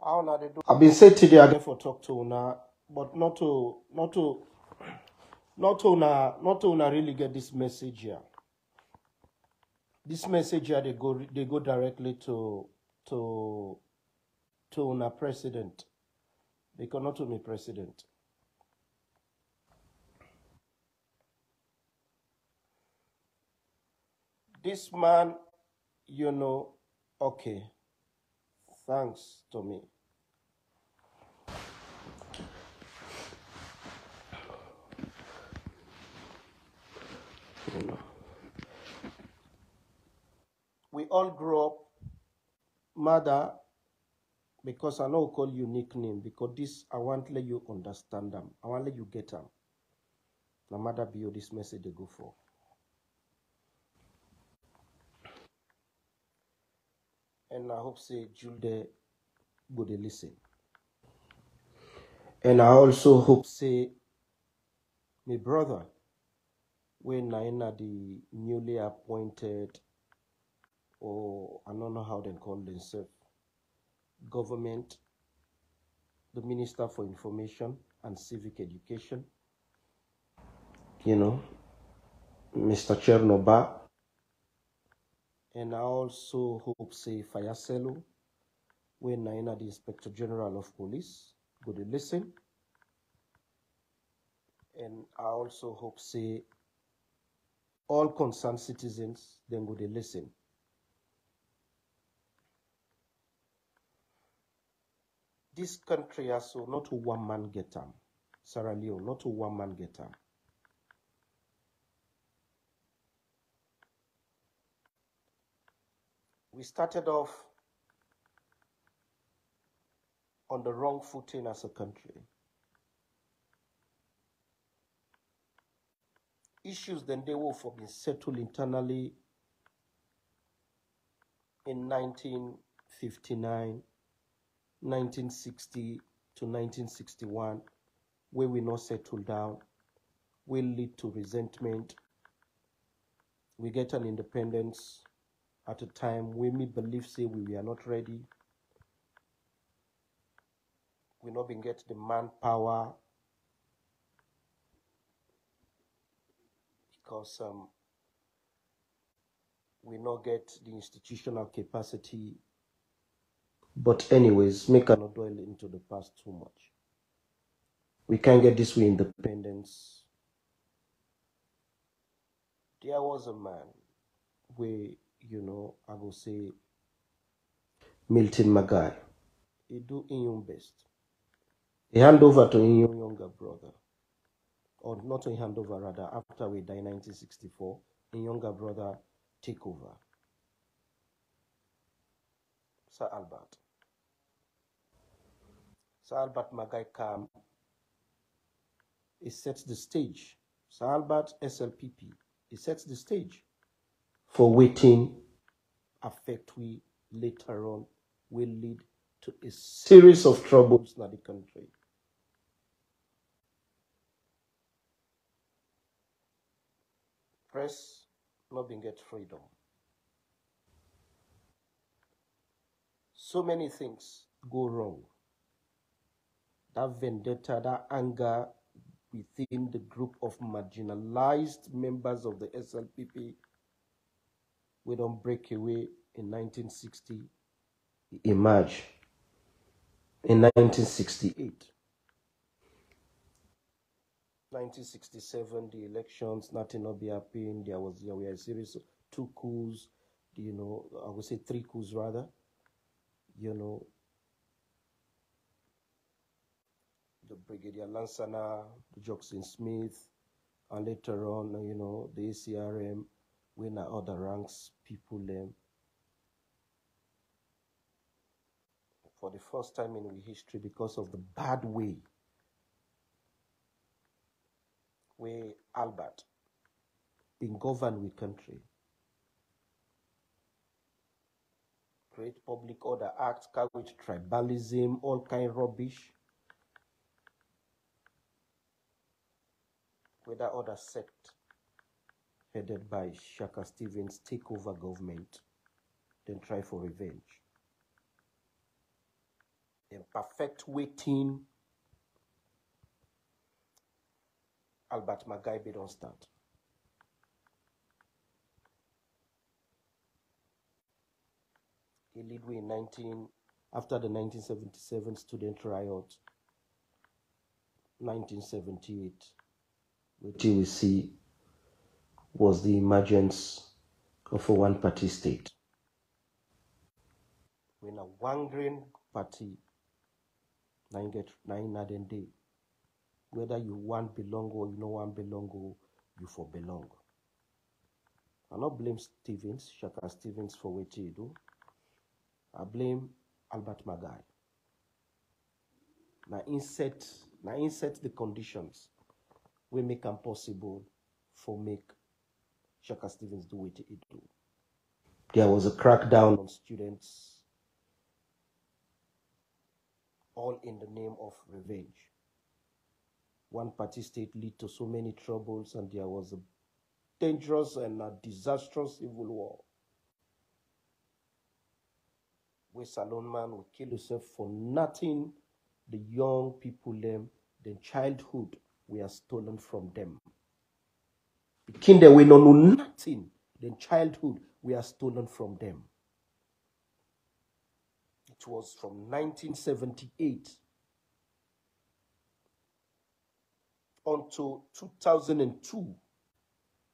How na they do? I've been saying today again for talk to una, but not to una really get this message here. This message here they go directly to una president. Because not to me president. This man, you know, okay. Thanks to me. You know. We all grew up Maada, because I know call you nickname, because this I want to let you understand them. I want to let you get them. No matter be this message they go for. And I hope say Julde go dey listen. And I also hope say my brother, when I the newly appointed, or I don't know how they call themselves, government, the Minister for Information and Civic Education, you know, Mr. Chernoba. And I also hope say Fayaselo, when I the Inspector General of Police, go to listen. And I also hope say all concerned citizens then go to listen. This country also not to one man get them. Sarah Leo, not to one man get them. We started off on the wrong footing as a country. Issues then they were for being settled internally in 1959, 1960 to 1961, where we not settle down, will lead to resentment. We get an independence at a time when we believe say we are not ready. We not been get the manpower because we not get the institutional capacity. But anyways, make not dwell into the past too much. We can't get this way independence. There was a man where, you know, I will say Milton Magai. He do in your best. He hand over to your younger brother. Or not to hand over, rather, after we die in 1964, his younger brother take over. Sir Albert. Sir Albert Magai come. He sets the stage. Sir Albert SLPP. He sets the stage for waiting affect we later on will lead to a series of troubles in the country. Press not being get freedom. So many things go wrong. That vendetta, that anger within the group of marginalized members of the SLPP, we don't break away in 1960, emerge in 1968. 1967, the elections, nothing not be happening. There were a series of 2 coups, you know, I would say 3 coups rather, you know, the Brigadier Lansana, the Jackson Smith, and later on, you know, the ACRM, when other ranks, people for the first time in history, because of the bad way where Albert been governed with country, create public order acts, with tribalism, all kind of rubbish, whether other sect headed by Shaka Stevens take over government, then try for revenge. They then perfect waiting. Albert Magaibe don't start. He lead way in after the 1977 student riot, 1978, which we see was the emergence of a one-party state. When a one-grain party, whether you want belong or you no want belong or you for belong. I not blame Stevens, Shaka Stevens for what he do. I blame Albert Magai. Now insert the conditions we make them possible for make Shaka Stevens do what he do. There was a crackdown on students, all in the name of revenge. One party state lead to so many troubles, and there was a dangerous and a disastrous civil war. Where Salon man will kill himself for nothing. The young people them, the childhood we are stolen from them. The kingdom we know nothing. The childhood we are stolen from them. It was from 1978 until 2002,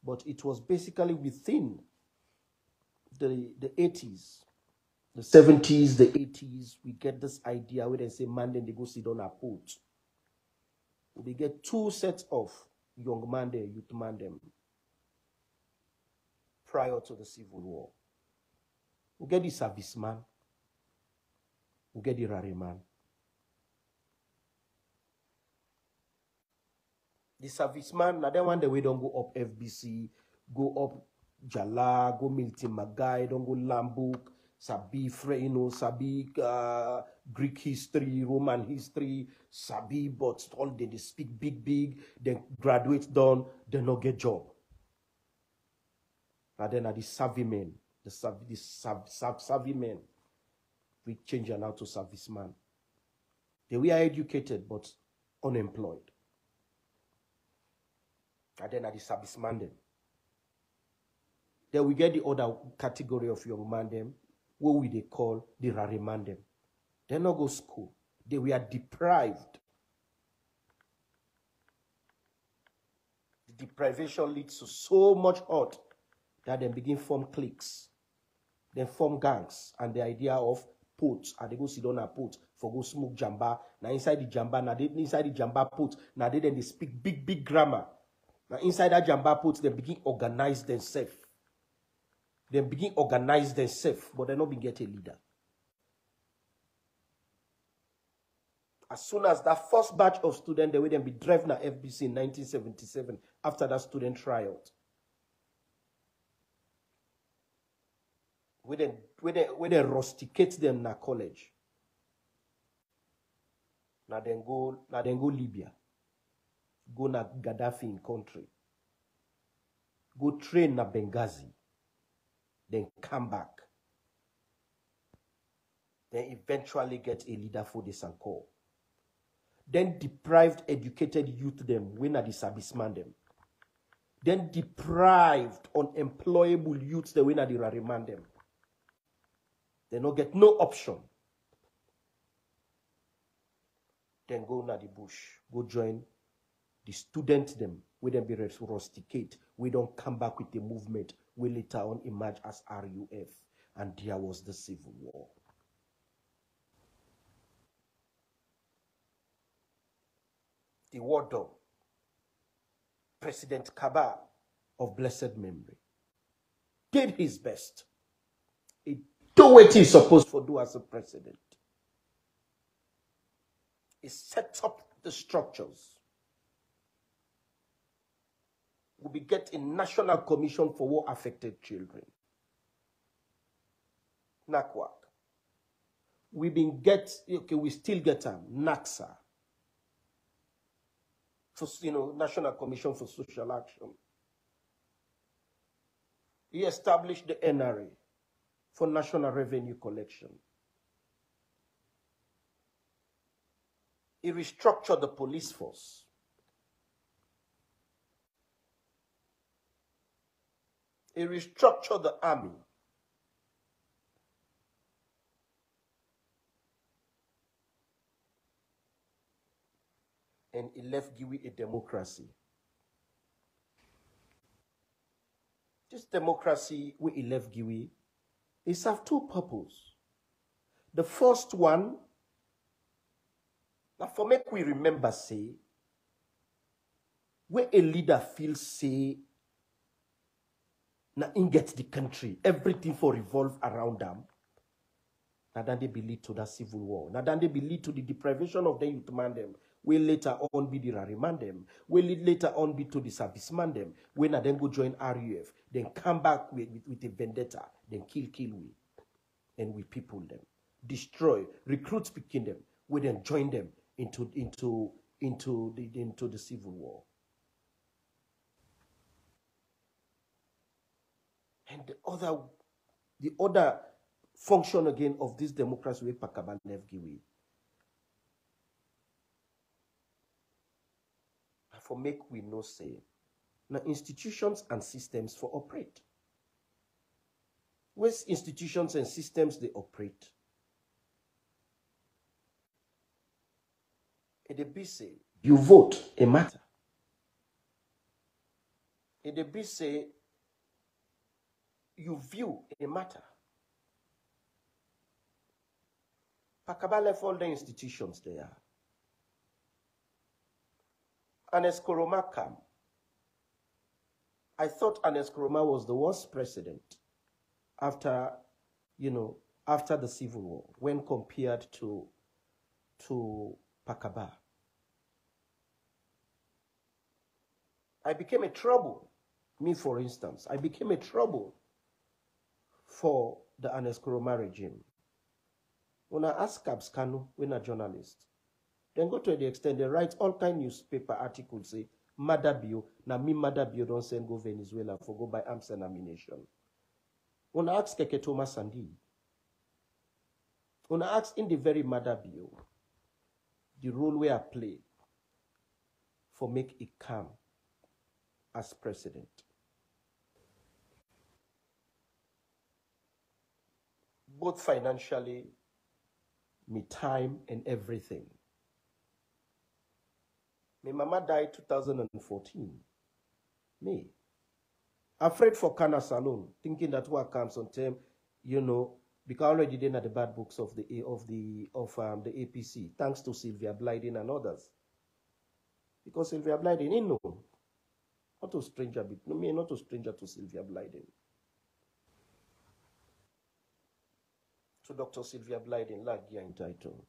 but it was basically within the 80s, the 70s, the 80s. We get this idea where they say, man, then they go sit on a boat. They get two sets of young man there, youth man them, prior to the Civil War. We get the serviceman, we get the rare man. The serviceman, now that one the way don't go up FBC, go up Jala, go Milton Magai, don't go Lambuk, Sabi Sabi Greek history, Roman history, Sabi, but all they speak big, then graduate done, they not get job. And then are the savvy men, the savvy men, we change now to serviceman. They were educated but unemployed. And then are the serviceman them. Then we get the other category of young man them, what we they call the rare man them. They not go school. They were deprived. The deprivation leads to so much hurt that they begin form cliques, then form gangs, and the idea of pots, and they go sit on a pot for go smoke jamba. Now inside the jamba, now they inside the jamba pot, now they then they speak big grammar. Now inside that jamba pot, they begin organize themselves. They begin organize themselves, but they not begin get a leader. As soon as that first batch of students, they will then be driven at FBC in 1977 after that student tryout. We then rusticate them na college. Now then go Libya. Go na Gaddafi in country. Go train na Benghazi. Then come back. Then eventually get a leader for the Sankor. Then deprived educated youth them, when are the serviceman them. Then deprived unemployable youths the when are the rariman them. They no get no option. Then go na the bush. Go join the student them. We then be rusticate. We don't come back with the movement. We later on emerge as RUF. And there was the Civil War. The war done. President Kaba of blessed memory did his best. He do what he's supposed to do as a president. He set up the structures. We be get a national commission for war affected children. NACWAC. We been get, okay, we still get NACSA. For, National Commission for Social Action. He established the NRA for National Revenue Collection. He restructured the police force. He restructured the army. And he left Giwi a democracy. This democracy we left Giwi, it served two purposes. The first one, now for make we remember say, where a leader feels say, now in gets the country, everything for revolve around them. Now then they be lead to the civil war. Now then they be lead to the deprivation of the youth man them. Will later on be the rarryman them. Will later on be to the serviceman them. When I then go join RUF, then come back with a vendetta, then kill we. And we people them. Destroy, recruit speaking them. We then join them into the civil war. And the other function again of this democracy we Pakaba left Giwi. For make we know say, now institutions and systems for operate. With institutions and systems they operate. It be say you vote a matter. It be say you view a matter. Pakaba left all the institutions there. Anes Koroma came. I thought Anes Koroma was the worst president after the Civil War when compared to Pakaba. I became a trouble. Me, for instance, I became a trouble for the Anes Koroma regime. When I ask Cabs Kanu, when a journalist, then go to the extent they write all kind newspaper articles say Maada bio, na me Maada bio don't send go Venezuela for go by arms and ammunition. When I ask Keke Thomas Sandi, when I ask in the very Maada bio, the role where I play for make it calm as president. Both financially, me time and everything. My mama died 2014. Me. Afraid for Kana Salon, thinking that what comes on time, because already they are the bad books of the APC, thanks to Sylvia Blyden and others. Because Sylvia Blyden, not a stranger, but no, me not a stranger to Sylvia Blyden. To Dr. Sylvia Blyden, like your entitled.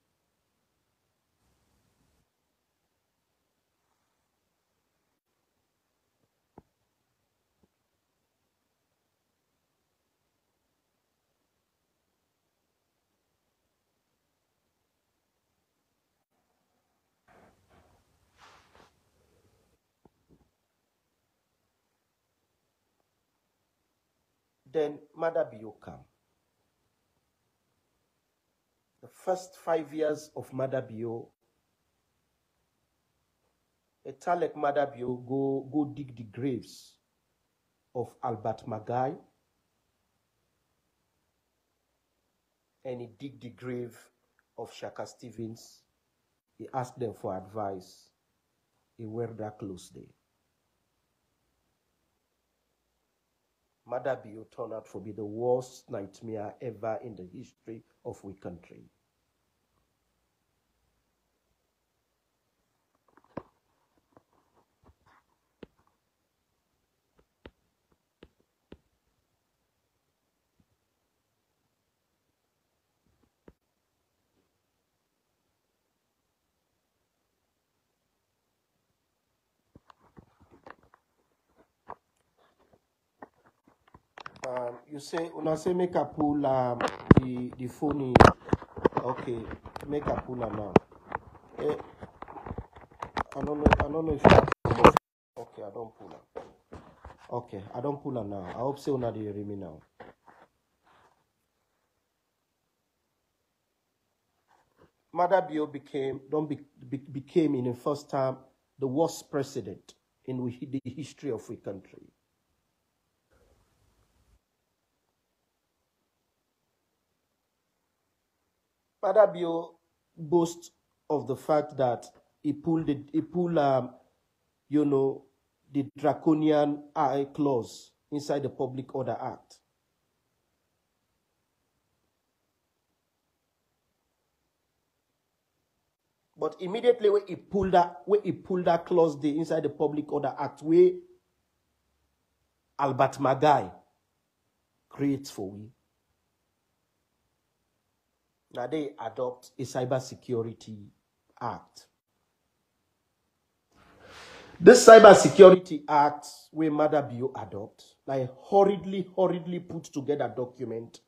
Then Maada bio came. The first 5 years of Maada bio, a Talek Maada bio go dig the graves of Albert Magai, and he dig the grave of Shaka Stevens. He asked them for advice. He wear that close day. Maada bio turned out to be the worst nightmare ever in the history of our country. You say, una say make a pull the phone. Okay, make a pull now. I don't know if you okay, I don't pull her. Okay, I don't pull her now. I hope say una dey hear me now. Maada became in the first term the worst president in the history of the country. Maada boasts of the fact that he pulled the draconian clause inside the Public Order Act. But immediately when he pulled that clause inside the Public Order Act, where Albert Magai creates for we. Now they adopt a cybersecurity act. This cybersecurity act where Maada adopt, like hurriedly put together document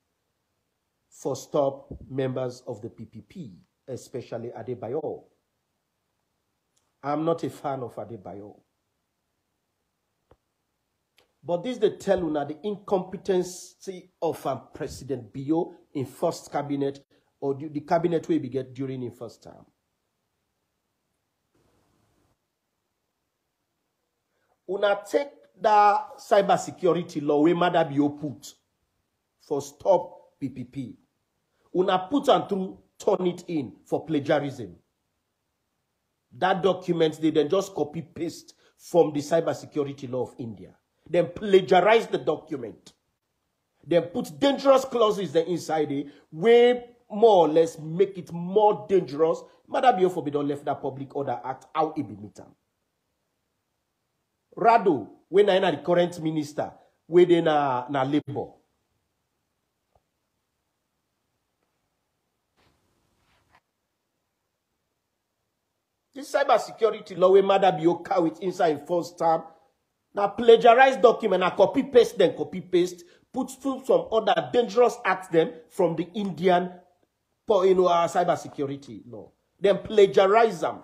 for stop members of the PPP, especially Adebayo. I'm not a fan of Adebayo. But this they tell you now the incompetency of President Bio in first cabinet or the cabinet we get during in first term. Una take that cybersecurity law where Maada put for stop PPP. Una put and through turn it in for plagiarism. That document they then just copy paste from the cybersecurity law of India. Then plagiarize the document. Then put dangerous clauses inside it, where more or less make it more dangerous. Maada forbidden left that Public Order Act how it be meet. Rado, when I the current minister, where they na labor. This cybersecurity law where Maada cow it inside first term. Now plagiarize document, now copy paste, put some other dangerous acts them from the Indian cybersecurity law. Then plagiarize them.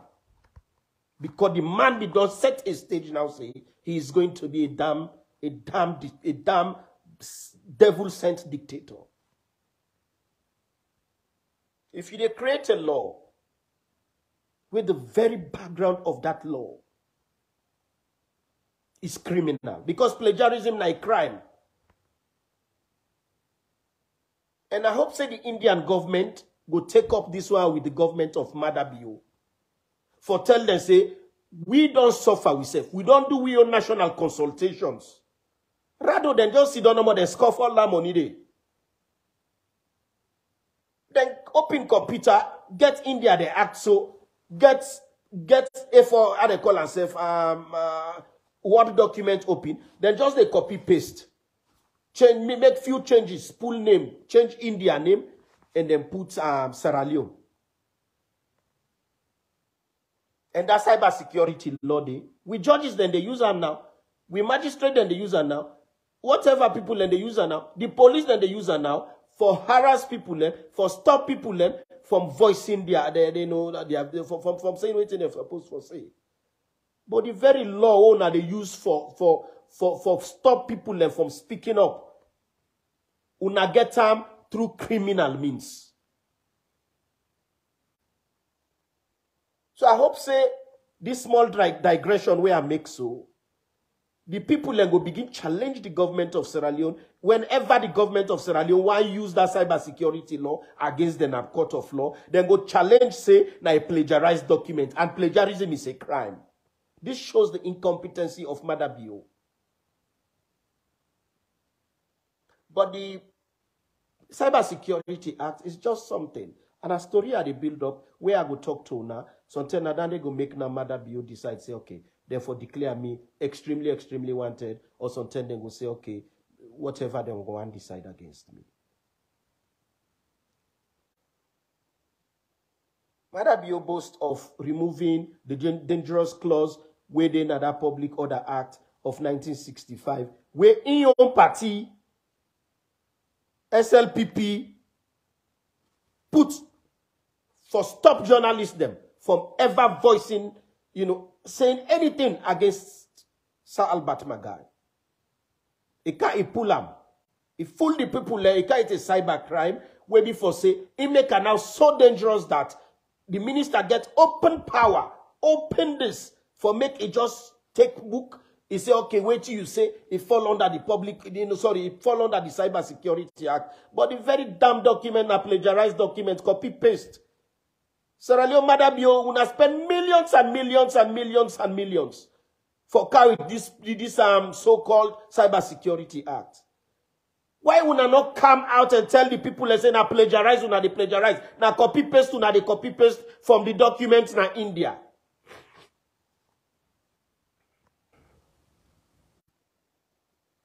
Because the man did not set a stage now say he is going to be a damn devil-sent dictator. If you create a law with the very background of that law is criminal, because plagiarism is a crime. And I hope say the Indian government will take up this one with the government of Maada for tell them say we don't suffer we say we don't do we own national consultations rather than just sit down no more than scoff all that money there. Then open computer, get India the act so get A4 how they call themselves Word document open, then just they copy paste. Change make few changes, full name, change India name, and then put Sierra Leone. And that cybersecurity law, we judges then they use them now. We magistrate then they use them now. Whatever people then they use them now. The police then they use them now for harass people then, for stop people then from voicing they know that they have from saying what they're supposed to say. But the very law owner they use for stop people then from speaking up. Una get them through criminal means. So I hope say this small digression where I make so, the people then go begin challenge the government of Sierra Leone whenever the government of Sierra Leone want use that cybersecurity law against the court of law, then go challenge say na a plagiarized document, and plagiarism is a crime. This shows the incompetency of Maada. But the Cybersecurity Act is just something. And a story I build up where I go talk to now. Sometimes then they go make now Maada decide say okay, therefore declare me extremely wanted, or sometimes they go say okay, whatever they go and decide against me. Maada boast of removing the dangerous clause within that Public Order Act of 1965, where in your own party, SLPP, put for stop journalists them from ever voicing, saying anything against Sir Albert Magai. He can't pull him. He fool the people there. He can't a cyber crime. Where before say, he make an now so dangerous that The minister gets open power, open this for make it just take book. He say, okay, wait till you say it fall under the public, it fall under the Cyber Security Act. But the very damn document, a plagiarized document, copy paste. Sierra Leone Maada Bio will spend millions and millions and millions and millions for carry this so-called Cyber Security Act. Why would I not come out and tell the people and say, na plagiarize, na they plagiarize, na copy paste, na they copy paste from the documents na India?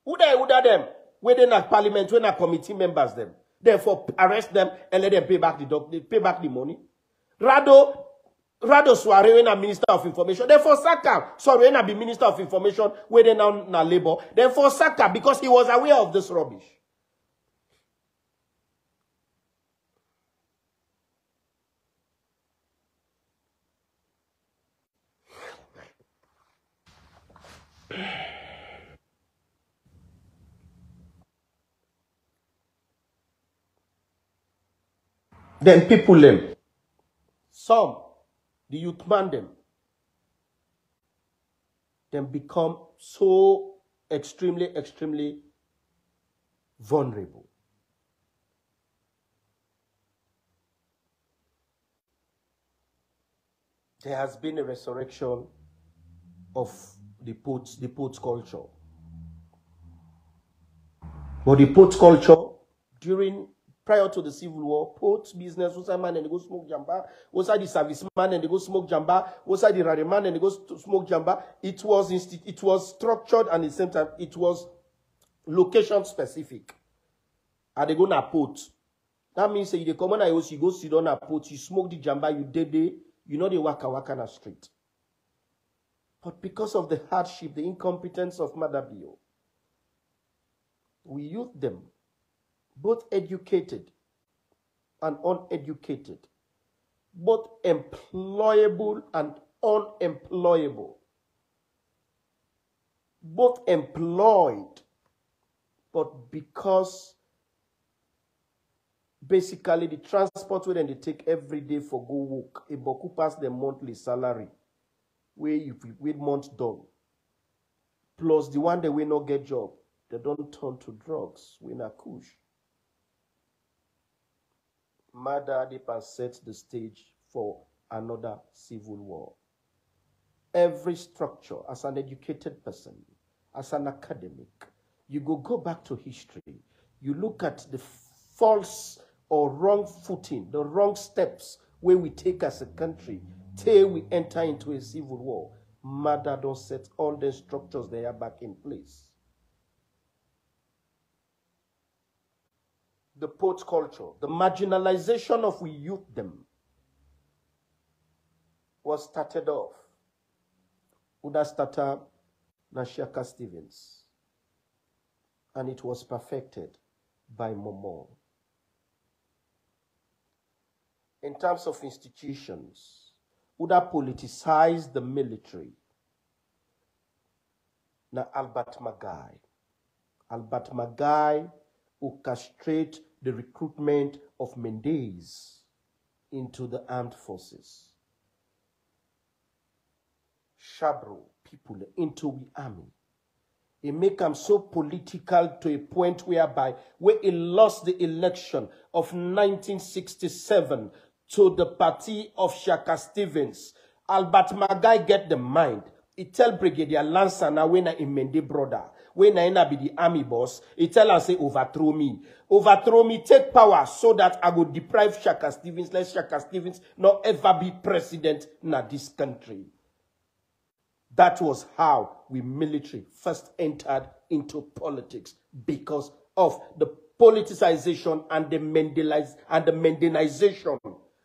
Who are them? Where they na parliament, when na committee members them. Therefore, arrest them and let them pay back the money. Rado Suare, when na Minister of Information. Therefore, Saka, sorry, when na be Minister of Information, where they now na labor. Therefore, Saka, because he was aware of this rubbish. Then people them. Some, the youth man them become so extremely vulnerable. There has been a resurrection of the poets culture. But the poets culture, prior to the Civil War, poets business, was a man and they go smoke jamba, was the serviceman and they go smoke jamba, was the rare man and they go smoke jamba. It was structured and at the same time it was location specific. And they go na port. That means you come on house, you go sit on a port, you smoke the jamba, you dead day, you know the waka na street. But because of the hardship, the incompetence of Maada Bio, we youth them, both educated and uneducated, both employable and unemployable, both employed, but because basically the transport where they take every day for go work, it boku pass the monthly salary, where you wait months done, plus the one that will not get job, they don't turn to drugs, we na kush. Maada Adepan sets the stage for another civil war. Every structure, as an educated person, as an academic, you go back to history. You look at the false or wrong footing, the wrong steps where we take as a country till we enter into a civil war. Maada don't set all the structures they are back in place. The poets culture, the marginalization of we youth them was started off. Uda started Shaka Stevens. And it was perfected by Momo. In terms of institutions, Uda politicized the military. Na Albert Magai. Albert Magai orchestrate the recruitment of Mendes into the armed forces. Shabro people into the army. It make them so political to a point whereby where he lost the election of 1967 to the party of Shaka Stevens. Albert Magai get the mind. He tell Brigadier Lancer now when I Mende brother. When I be the army boss, he tell us say overthrow me. Overthrow me, take power so that I will deprive Shaka Stevens. Let Shaka Stevens not ever be president in this country. That was how we military first entered into politics because of the politicization and the Mendenization.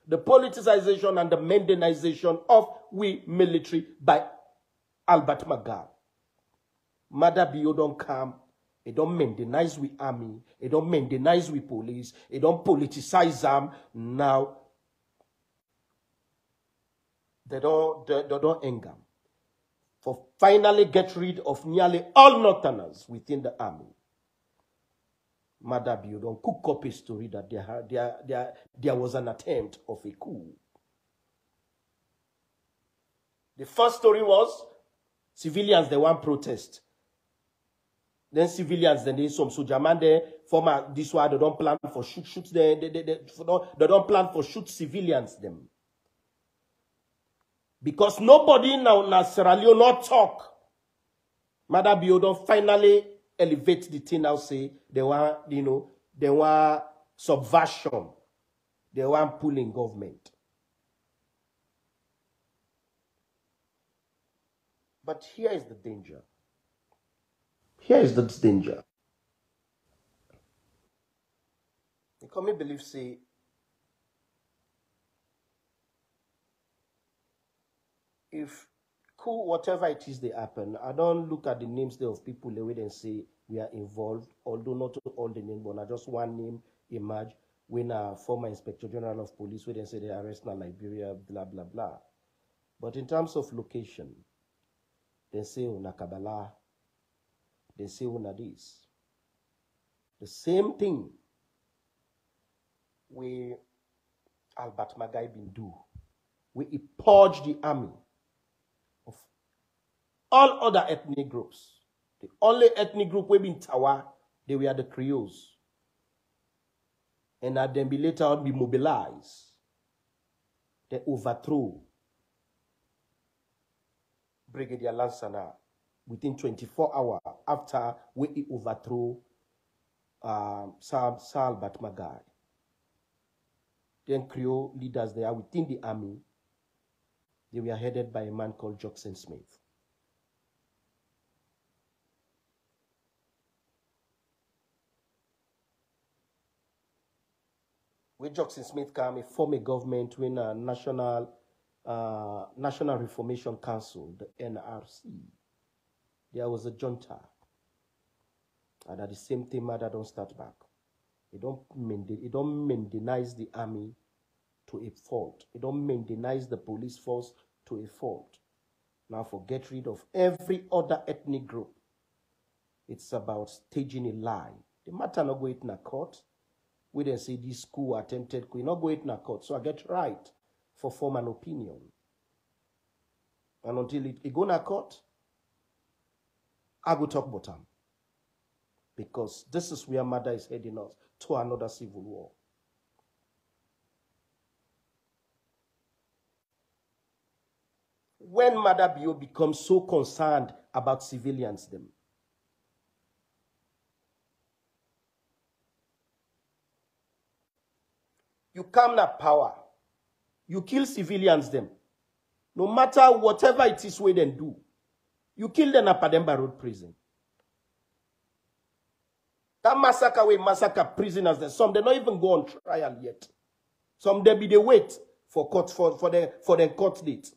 The politicization and the Mendenization of we military by Albert Magai. Maada Bio don't come, it don't Mendenize with army, it don't Mendenize with police, it don't politicize them. Now they don't anger. For finally get rid of nearly all Northerners within the army. Maada Bio don't cook up a story that there was an attempt of a coup. The first story was civilians, they want protest. Then civilians, then there's some soldier man there, former this one, they don't plan for shoot they don't plan for shoot civilians them. Because nobody now in Sierra Leone not talk. Maada Bio don't finally elevate the thing now, say they want, they want subversion. They want pulling government. But here is the danger. Here is the danger. The common belief say if cool, whatever it is they happen, I don't look at the names there of people the way they say we are involved, although not all the names, but just one name emerge when a former Inspector General of Police where they say they arrest now Liberia, blah blah blah. But in terms of location, they say una Kabbalah, they say una this. The same thing we Albert Magai been do. We purge the army of all other ethnic groups. The only ethnic group we been Tawa, they were the Creoles. And that then be later on be mobilized. They overthrow Brigadier Lansana within 24 hours after we overthrow Sir Albert Magai. Then Creole leaders there within the army, they were headed by a man called Jackson Smith. When Jackson Smith came, he formed a government when a National Reformation Council, the NRC. There was a junta. And at the same time, Maada don't start back. It don't maintainize the army to a fault. It don't maintainize the police force to a fault. Now for get rid of every other ethnic group. It's about staging a lie. The matter not go it in a court. We then say this school attempted, we not go it in a court. So I get right for form an opinion. And until it go in a court, I go talk about them. Because this is where Maada is heading us to another civil war. When Maada Bio becomes so concerned about civilians, them, you come to power, you kill civilians, them, no matter whatever it is we then do, you kill them at Pademba Road prison. That massacre we massacre prisoners. Some they not even go on trial yet. Some they be they wait for court for the court date.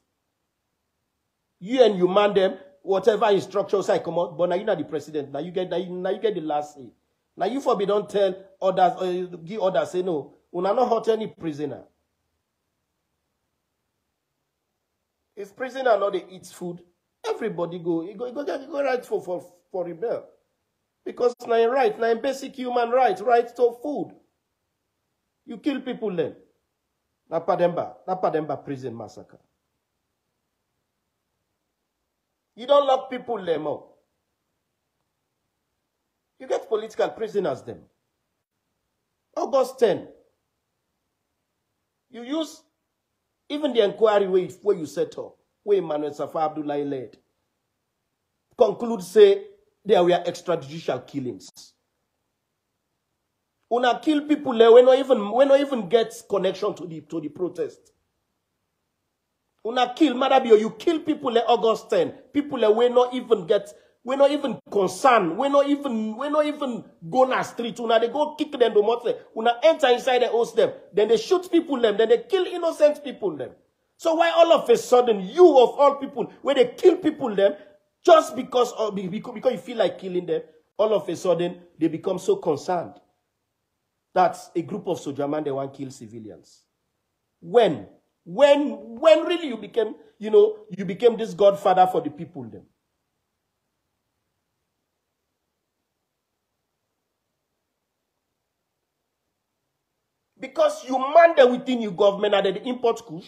You and you man them whatever instructions I come out, but now you not the president. Now you get the last say. Now you forbid don't tell others or give others say no. Una not hurt any prisoner. If prisoner not they eat food, everybody go right for rebel. Because now right, now basic human right to food. You kill people then. Na Pademba prison massacre. You don't lock people them up. You get political prisoners them. August 10. You use even the inquiry where you set up, where Emmanuel Safa Abdullahi led. Conclude say there were extrajudicial killings. Una kill people there when not even get connection to the protest. Una kill Maada Bio, you kill people there August 10. People there we not even concerned. We not even go na street. Una they go kick them to motor. Una enter inside the house them. Then they shoot people them. Then they kill innocent people them. So why all of a sudden you of all people where they kill people them just because you feel like killing them, all of a sudden they become so concerned. That's a group of soldier man they want to kill civilians. When really you became this godfather for the people then. Because you man them within your government and they import kush.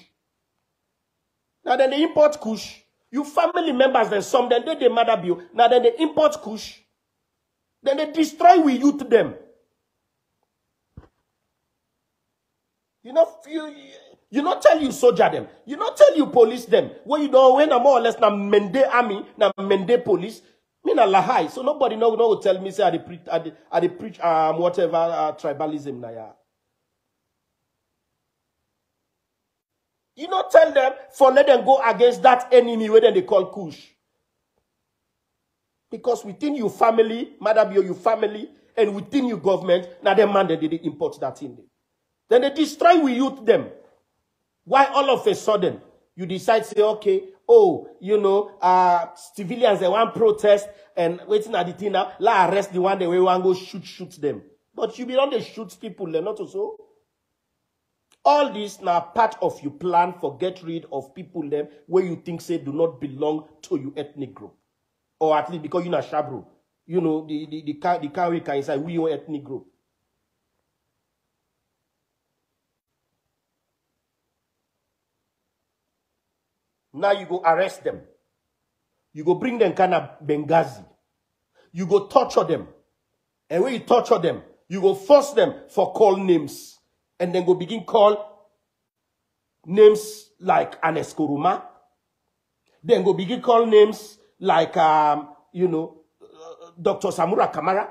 Now then they import kush. You family members, then some, then they Maada bill. Now then they import kush. Then they destroy we youth them. You know, you not tell you soldier them. You not tell you police them. When you know when I'm more or less na Mende army, na Mende police. Me na Lahai. So nobody no tell me say I dey preach whatever tribalism na ya. You not tell them for let them go against that enemy where they call Kush. Because within your family, Maada be your family, and within your government, now them man they import that in. Then they destroy we youth them. Why all of a sudden you decide say, okay, oh, you know, civilians they want protest and waiting at the thing now, la arrest the one they want go shoot them. But you be on the shoot people, they're not also. All this now part of your plan for get rid of people them where you think say do not belong to your ethnic group. Or at least because you're not Shabro. You know, the Kawi can say we your ethnic group. Now you go arrest them. You go bring them kind of Benghazi. You go torture them. And when you torture them, you go force them for call names. And then go begin call names like Aneskoruma. Then go begin call names like, you know, Dr. Samura Kamara.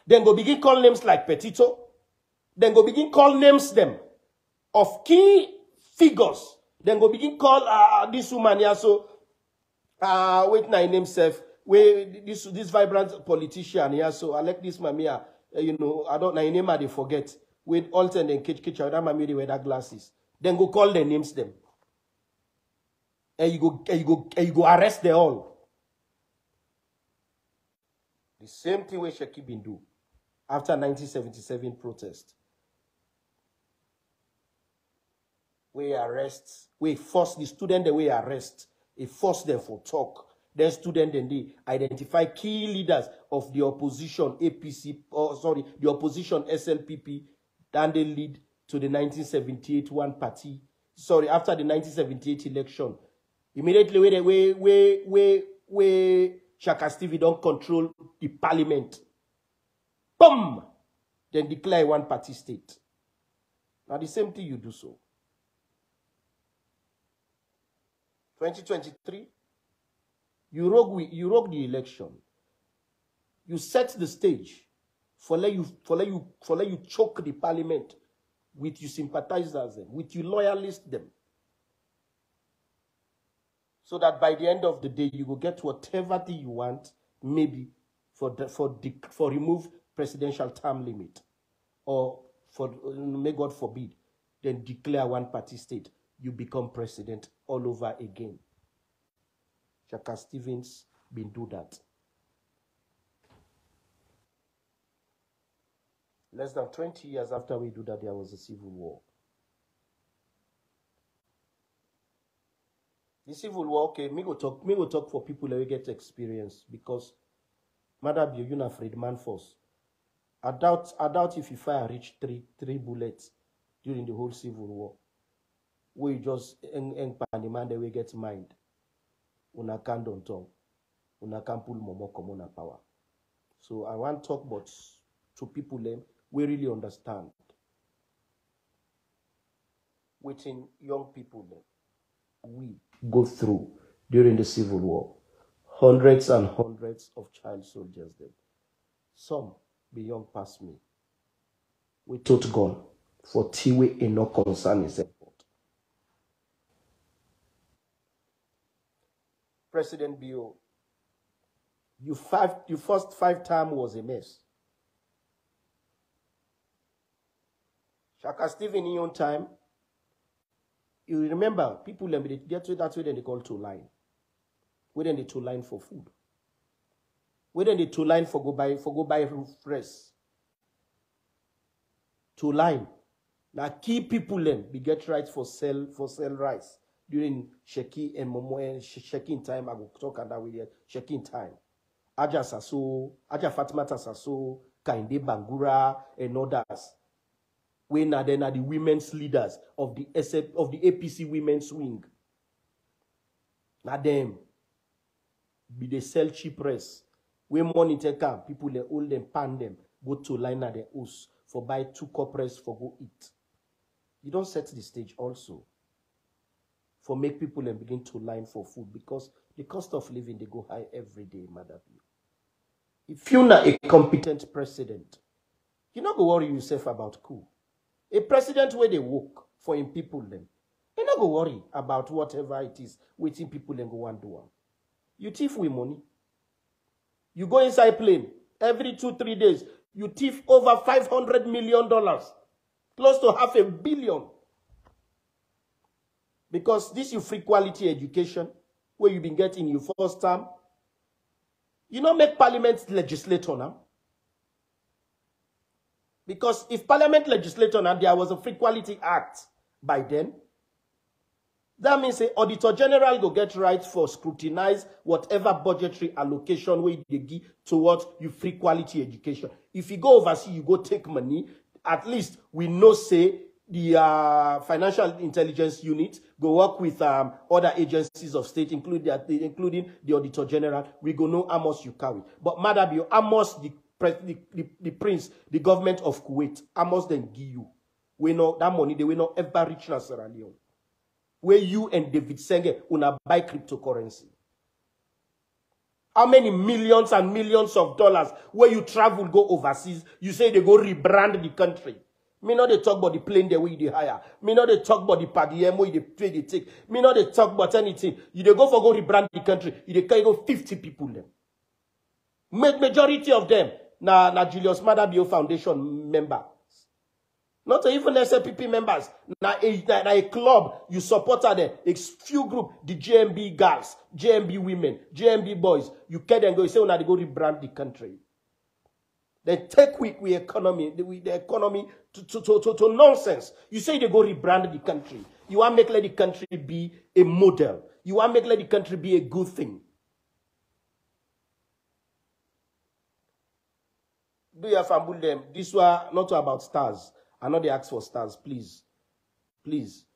Then go begin call names like Petito. Then go begin call names them of key figures. Then go begin call this woman here. So, wait, na name self. This vibrant politician here. So I like this mamia. You know, I don't know name. I they forget. With Alton and Kitch, that mammy they wear that glasses. Then go call their names them. And you go arrest them all. The same thing where Sheki been do after 1977 protest. We arrest, we force the student the way arrest, we force them for talk. Then student then they identify key leaders of the opposition APC, the opposition SLPP, then they lead to the 1978 one party. Sorry, after the 1978 election. Immediately where Shaka Stevie don't control the parliament. Boom! Then declare one party state. Now the same thing you do so. 2023, you rogue the election. You set the stage for let you choke the parliament with your sympathizers, with your loyalists them. So that by the end of the day, you will get whatever thing you want, maybe for remove presidential term limit. Or for, may God forbid, then declare one party state. You become president all over again. Shaka Stevens been do that. Less than 20 years after we do that, there was a civil war. The civil war, okay, me go talk for people that will get experience because Maada be you afraid man force. I doubt if you fire reach three bullets during the whole civil war. We just the man that we get mind. Una can don't talk. Una can pull momo common power. So I want to talk about to people them we really understand. Within young people them, we go through during the civil war. Hundreds and hundreds of child soldiers them. Some be young past me. We taught gone for Tiwe and no concern is airport. President Bio, your first 5 term was a mess. Shaka Stephen in your time, you remember people they get to that way then they call two line. Where then they two line for food. Where then they two line for go buy fresh. Two line. Now key people then be get right for sell rice. During Sheki and Momo and Sheki time, I will talk and that way Sheki time. Aja Sasso, Aja Fatimata Sasso, Kainde Bangura, and others. We now then are the women's leaders of the APC women's wing. Now them be they sell cheap press. We money take out, people they hold them, pan them, go to line at the house for buy 2 corporates for go eat. You don't set the stage also for make people and begin to line for food because the cost of living they go high every day, Maada. If you're not a competent president, you not go worry yourself about coup. A president where they work for him people them, you not go worry about whatever it is waiting people and go and do. You thief with money. You go inside plane every 2-3 days. You thief over $500 million, close to $500 million. Because this is free quality education where you've been getting your first term. You don't make parliament legislator now. Because if parliament legislator now, there was a free quality act by then, that means the Auditor General go get rights for scrutinize whatever budgetary allocation where they give towards you free quality education. If you go overseas, you go take money, at least we know say the Financial Intelligence Unit go work with other agencies of state, including the Auditor General. We go know how much you carry. But Maada be how much the prince, the government of Kuwait, how much then give you. We know that money, they will not ever reach Sierra Leone. Where you and David Senge una buy cryptocurrency. How many millions and millions of dollars where you travel, go overseas, you say they go rebrand the country. Me not they talk about the plane the way they hire. Me not they talk about the padiem where they pay they take. Me not they talk about anything. You they go for go rebrand the country. You they carry go 50 people them. Majority of them na Julius Maada Bio Foundation member. Not even SLPP members. Na a club, you supported them. A few group, the JMB girls, JMB women, JMB boys. You can then go, you say, oh, now they go rebrand the country. They take with the economy to nonsense. You say they go rebrand the country. You want to make let the country be a model. You want to make let the country be a good thing. Do you fumble them? This was not about stars. I know they ask for stars, please. Please.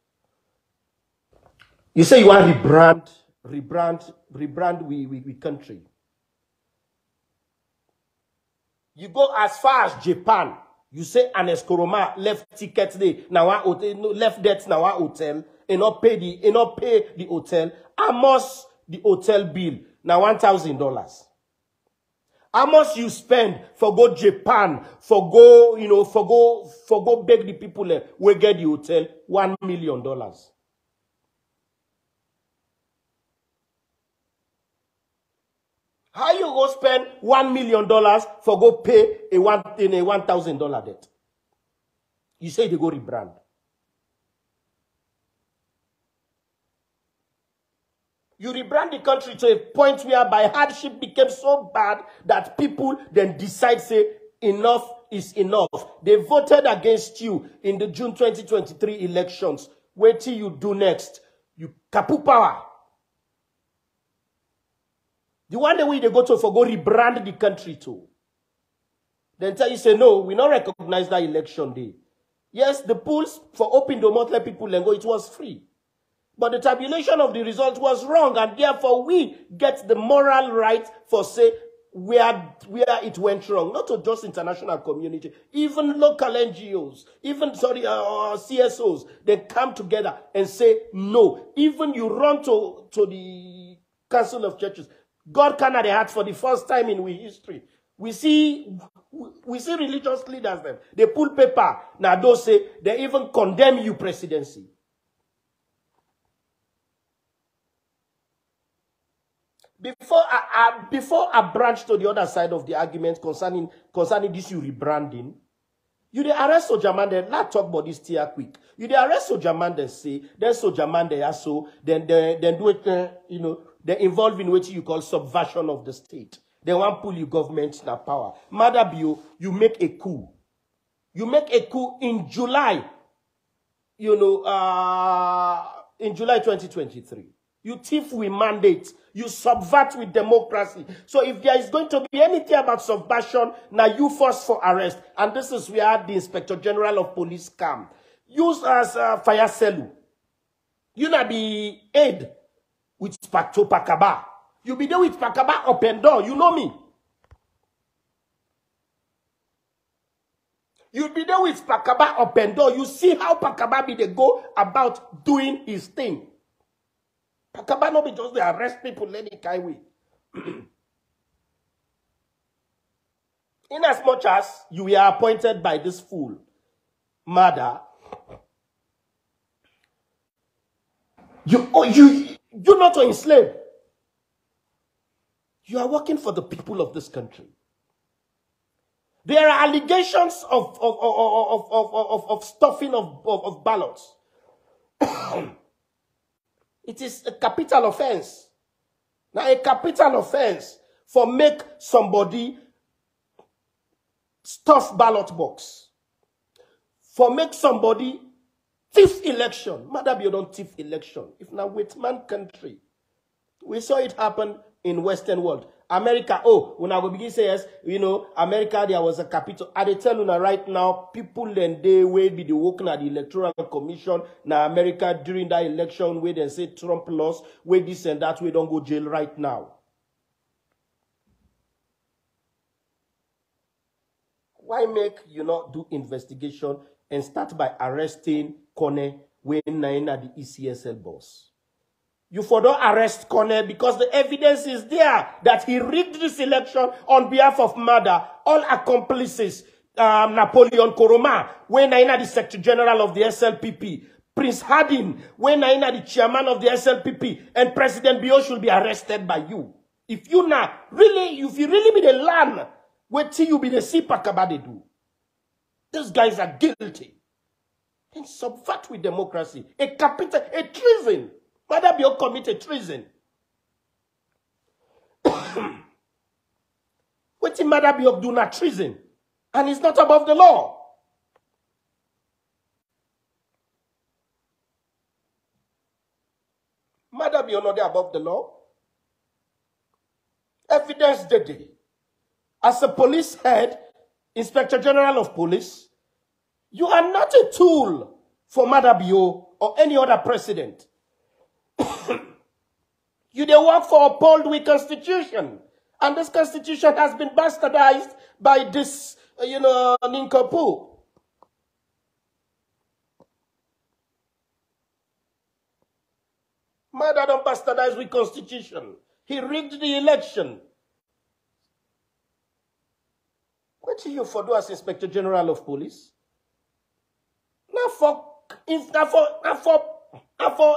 You say you want rebrand we country. You go as far as Japan. You say an Escoroma left tickets there, now hotel, left debts now hotel, and not pay the hotel. How much the hotel bill? Now $1,000. How much you spend for go Japan, for go, for go beg the people we get the hotel? $1 million. How you go spend $1 million for go pay a $1,000 debt? You say they go rebrand. You rebrand the country to a point whereby hardship became so bad that people then decide, say, enough is enough. They voted against you in the June 2023 elections. What till you do next? You kapu power. The one the way they go to for go rebrand the country too. Then tell you say, no, we not recognize that election day. Yes, the polls for open the monthly people and go, it was free. But the tabulation of the result was wrong, and therefore we get the moral right for say where it went wrong. Not to just international community, even local NGOs, even CSOs, they come together and say no. Even you run to the Council of Churches. God cannot heart for the first time in we history. We see religious leaders them. They pull paper. Now those say they even condemn you presidency. Before I branch to the other side of the argument concerning this you rebranding, you the arrest Sojaman, let's talk about this tier quick. You the arrest Sojaman, they say, then Sojaman they are so, then do it, they involve in what you call subversion of the state. They want pull your government na power. Maada Bio, you make a coup. You make a coup in July, in July 2023. You thief with mandate. You subvert with democracy. So if there is going to be anything about subversion, now you force for arrest. And this is where the Inspector General of Police come. Use as fire cell. You not be aid. with Pacho Pakaba. You be there with Pakaba up and down. You know me. You be there with Pakaba up and down. You see how Pakaba be they go about doing his thing. Pakaba no be just they arrest people any kind way. In as much as you were appointed by this fool, Maada, you're not to enslave. You are working for the people of this country. There are allegations of stuffing of ballots. It is a capital offense. Now, a capital offense for make somebody stuff ballot box. For make somebody thief election. Maada you don't thief election. If now with man country. We saw it happen in Western world. America, when I go begin say yes, America, there was a capital. I tell you now right now, people then they will be the working at the Electoral Commission now America during that election where they say Trump lost, where this and that, we don't go jail right now. Why make you not do investigation and start by arresting Kone when Naina the ECSL boss? You for don't arrest Kone because the evidence is there that he rigged this election on behalf of Maada, all accomplices, Napoleon Koroma, when Naina the Secretary General of the SLPP, Prince Hardin, when Naina the Chairman of the SLPP, and President Bio should be arrested by you. If you now really, if you really be the land, wait till you be the Sipakaba they do. These guys are guilty. Then subvert with democracy. A capital, a treason. Maada Bio committed treason. What did Maada Bio do not treason? And it's not above the law. Maada Bio not above the law. Evidence day. As a police head, Inspector General of Police, you are not a tool for Maada Bio or any other president. You they work for uphold with constitution. And this constitution has been bastardized by this, Ninkopu. Maada don't bastardize with constitution. He rigged the election. What do you for do as Inspector General of Police? Not for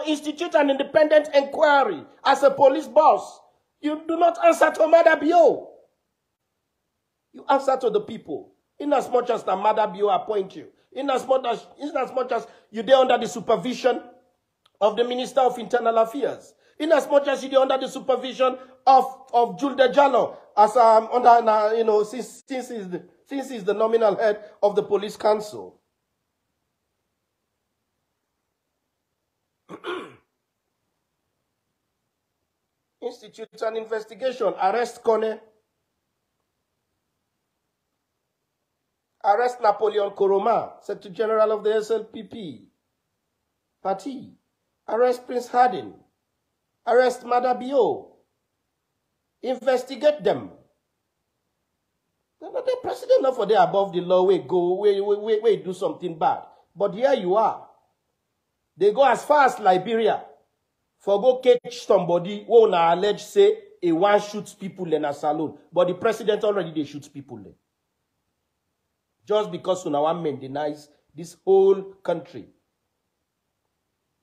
institute an independent inquiry as a police boss. You do not answer to Maada Bio. You answer to the people. In as much as the Maada Bio appoint you. In as much as you are under the supervision of the Minister of Internal Affairs. In as much as you are under the supervision of Julde Jallo as under since he's the nominal head of the police council. Institute an investigation. Arrest Kone. Arrest Napoleon Koroma, Secretary General of the SLPP party. Arrest Prince Hardin. Arrest Maada Bio. Investigate them. The president not for there above the law, we do something bad. But here you are. They go as far as Liberia. For go catch somebody who na allege say a one shoots people in a saloon. But the president already they shoots people there. Just because una one man denies this whole country.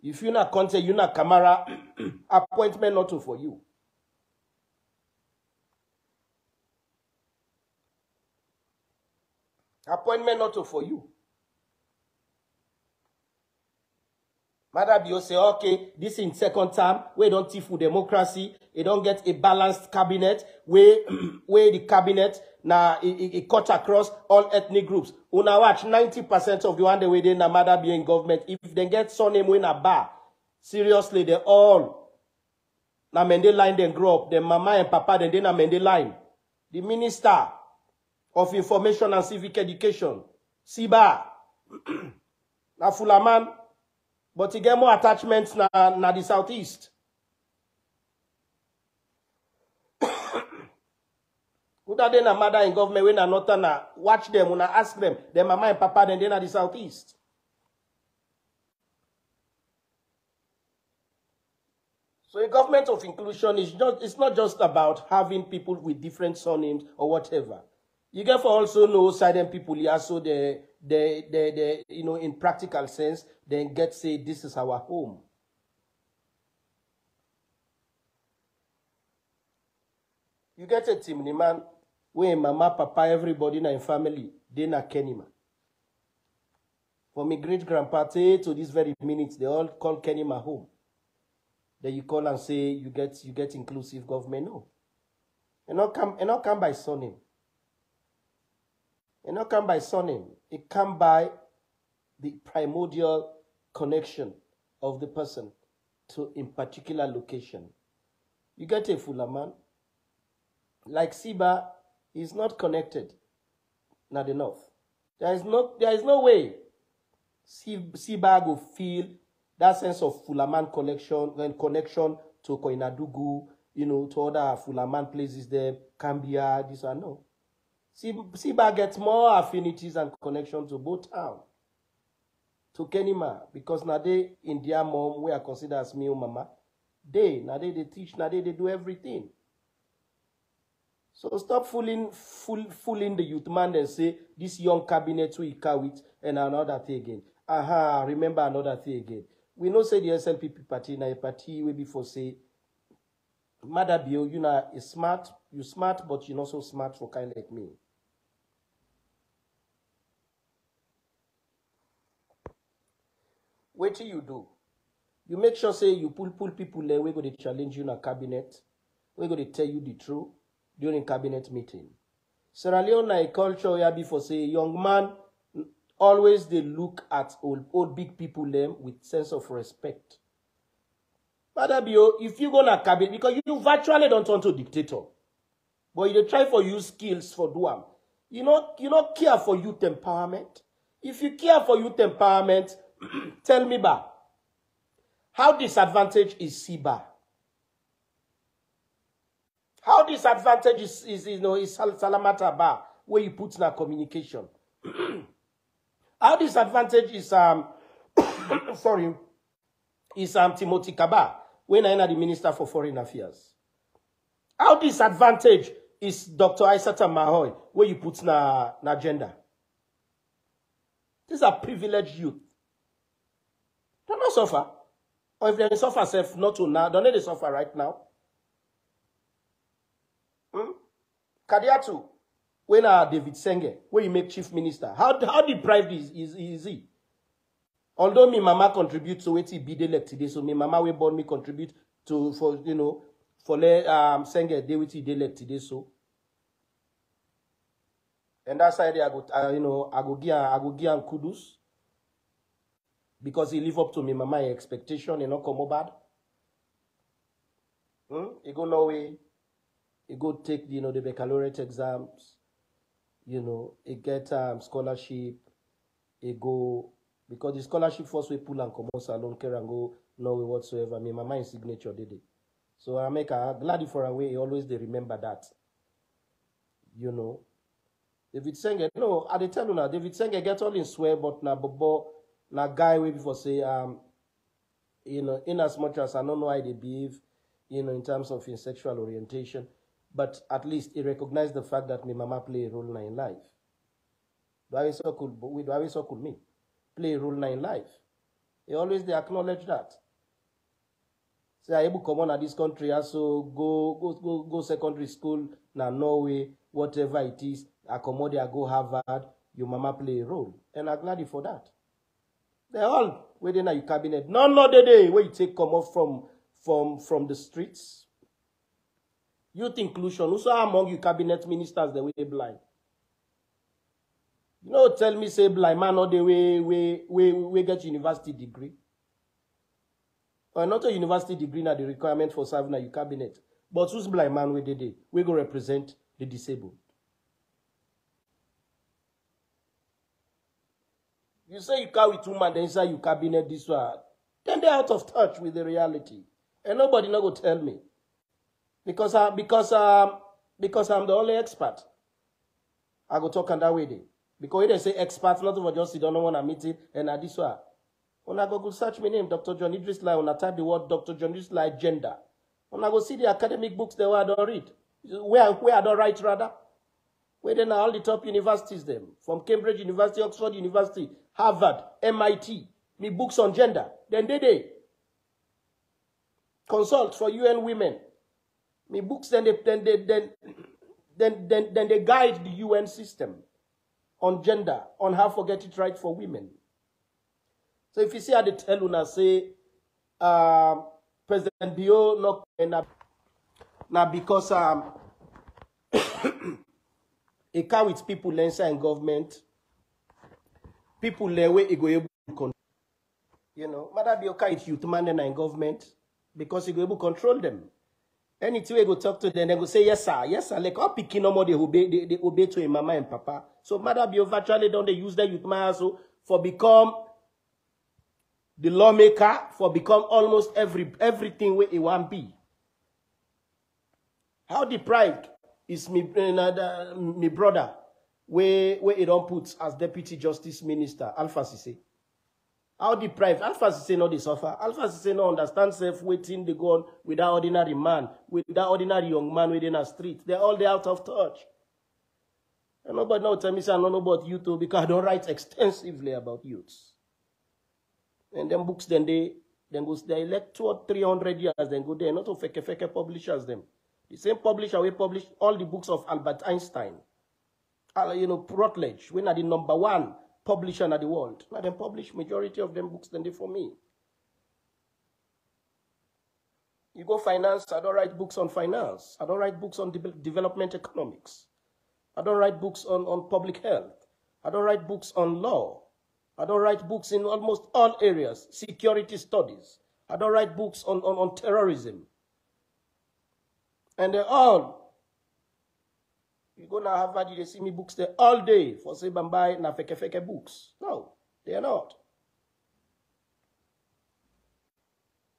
If you not contact, you not camera appointment not for you. Appointment not for you. Maada Bio say, okay, this in second term, we don't thief with democracy, it don't get a balanced cabinet, where the cabinet, it cut across all ethnic groups. Una watch, 90% of the one they in Maada Bio in government, if they get surname in a bar, seriously, they all, na mende line they grow up, their mama and papa, they na mende line. The Minister of Information and Civic Education, Siba, na Fulaman, but he get more attachments na the southeast. Who that then a mother in government when not watch them, when I ask them, their mama and papa, then they're the southeast. So a government of inclusion is it's not just about having people with different surnames or whatever. You get for also know silent people here, so they you know, in practical sense, then get say this is our home. You get a team, man, where mama, papa, everybody in a family, they na Kenima. From my great grandpa to this very minute, they all call Kenima home. Then you call and say you get inclusive government. No. It not come by surname. It not come by surname. It come by the primordial connection of the person to in particular location. You get a Fulaman. Like Siba is not connected. Not enough. There is no way Siba will feel that sense of Fulaman connection to Koinadugu, you know, to other Fulaman places there, Cambia, this and no. Siba gets more affinities and connection to both towns. To Kenima, because now they in their mom, we are considered as Mio Mama. They teach, now they do everything. So stop fooling the youth man and say this young cabinet we with and another thing again. Aha, remember another thing again. We know say the SLPP party na a party we before say Maada Bio, you know, is smart, you smart, but you're not so smart for kind like me. What do you do? You make sure say you pull people there, we're going to challenge you in a cabinet, we're going to tell you the truth during cabinet meeting. Sierra Leone a culture where before say young man always they look at old big people them with sense of respect. Maada Bio, if you go to cabinet, because you virtually don't want to dictator, but you try for use skills for do am. You not care for youth empowerment. If you care for youth empowerment, tell me ba, how disadvantaged is Siba? How disadvantaged is Salamata Ba, where you put in a communication? How disadvantaged is Timothy Kaba, when I am the Minister for Foreign Affairs? How disadvantaged is Dr. Aissata Mahoy, where you put na agenda? These are privileged youth. Don't not suffer. Or if they suffer self, not to now, don't they suffer right now? Kadiatu, when David Senge, where you make chief minister, how deprived is he? Although me mama contribute to what he be elect today, so me mama we born me contribute to for Senge they what he elect today so. And that side I go give kudos because he live up to me mama expectation and not come bad. He go Norway. He go take, the baccalaureate exams, he get scholarship, he go, because the scholarship first we pull and come out salon care and go Norway whatsoever. Me, my mind signature did it. So I make a glad for a way, he always they remember that. David Senge, no, I tell you now, David Senge get all in swear, but na guy way before say, in as much as I don't know how they behave, in terms of his sexual orientation. But at least he recognized the fact that my mama play a role in life. Do so could me play a role in life? He always they acknowledge that. Say I able come on at this country, also go secondary school now Norway, whatever it is, accommodate, go Harvard, your mama play a role. And I'm glad for that. They're all waiting at your cabinet. None of the day where you take come off from the streets. Youth inclusion, also among you cabinet ministers the way blind. Tell me say blind man not the way get university degree. Or not a university degree na the requirement for serving at your cabinet. But who's blind man where they we go represent the disabled. You say you carry two man then inside your cabinet this one. Then they're out of touch with the reality. And nobody not go tell me. Because Because I'm the only expert. I go talk on that way day. Because they say experts, not over just you don't want to meet it, and I this one. When I go search my name, Dr. John Idriss Lahai, when I type the word Dr. John Idriss Lahai gender. When I go see the academic books there where I don't read. Where I don't write rather. Where then are all the top universities them. From Cambridge University, Oxford University, Harvard, MIT. Me books on gender. Then they consult for UN women. Me books then they guide the UN system on gender, on how to get it right for women. So if you see how they tell una say President Bio not now because a car with people inside government, people there way go able to control. You know, Maada Bio car with youth man in government because he go able to control them. Anything we go talk to them, they go say yes sir. Like all picking no more they obey to a mama and papa. So Maada Bio virtually don't they use the youth man also for become the lawmaker, for become almost everything where he want be. How deprived is me brother where he don't put as deputy justice minister Alpha Cisse? How deprived? Alpha Cisse no they suffer. Alpha Cisse no understand self waiting they go on with that ordinary man, with that ordinary young man within a street. They're all out of touch. And nobody now tell me say I don't know about youth too, because I don't write extensively about youths. And them books then they elect 200 or 300 years, then go there, not to fake publishers them. The same publisher we publish all the books of Albert Einstein. Routledge, when are the #1 publisher in the world. Now them publish majority of them books then they for me. You go finance, I don't write books on finance. I don't write books on development economics. I don't write books on public health. I don't write books on law. I don't write books in almost all areas, security studies. I don't write books on terrorism. And they're all, you go now Harvard, you see me books there all day for say bambai na feke books. No, they are not.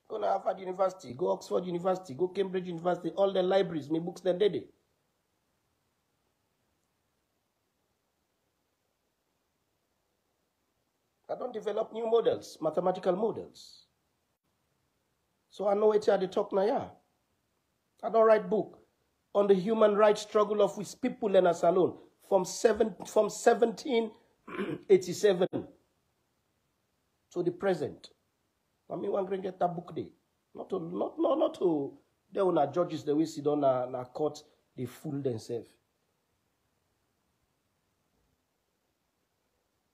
Go now Harvard University, go Oxford University, go Cambridge University, all the libraries, me books then they. I don't develop new models, mathematical models. So I know what they talk now, yeah. I don't write book on the human rights struggle of which people in us alone from 1787 to the present. I mean, one can get that book day. Not to they will not judges the way sit down na court, they fool themselves.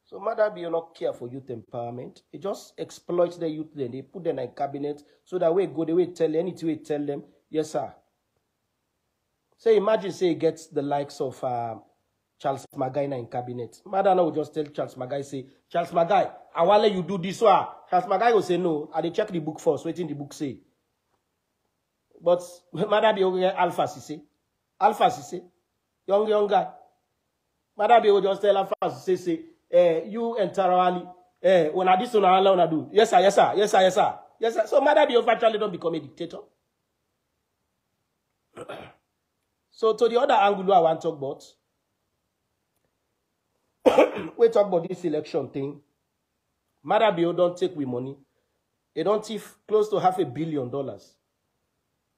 So Maada Bio not care for youth empowerment. It just exploits the youth then. They put them in cabinet so that way go the way tell them, anything we tell them, yes sir. So imagine say he gets the likes of Charles Magai in cabinet. Maada will just tell Charles Magai, say, Charles Magai, I want let you do this one. Charles Magai will say no. I dey check the book first, waiting the book say. But Maada Bio get Alpha Cisse. Alpha Cisse. Young guy. Maada Bio will just tell Alpha Cisse, say, you entirely, when I this one I do. Yes sir. So Maada Bio virtually don't become a dictator. So to the other angle I want to talk about, we talk about this election thing. Maada Bio don't take with money. They don't thief close to $500 million.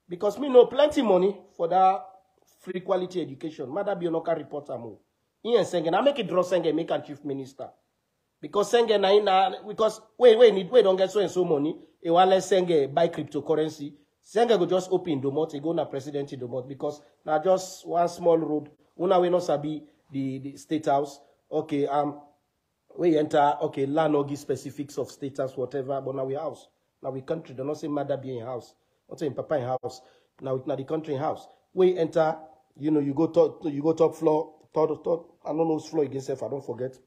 Because me know plenty money for that free quality education. Maada Bio no can report more. Ian Senge, I make it draw Senge, make a chief minister. Because Senge because we don't get so and so money. It want let Senge buy cryptocurrency. Senge go just open Domot, he go na president in Domot because now just one small road. Una we no sabi the state house. Okay, we enter, okay, land or give specifics of status, whatever, but now we house. Now we country, don't say Maada be in house. Not say in Papa in house. Now the country in house. We enter, you go top floor, third, I don't know whose floor against self, I don't forget.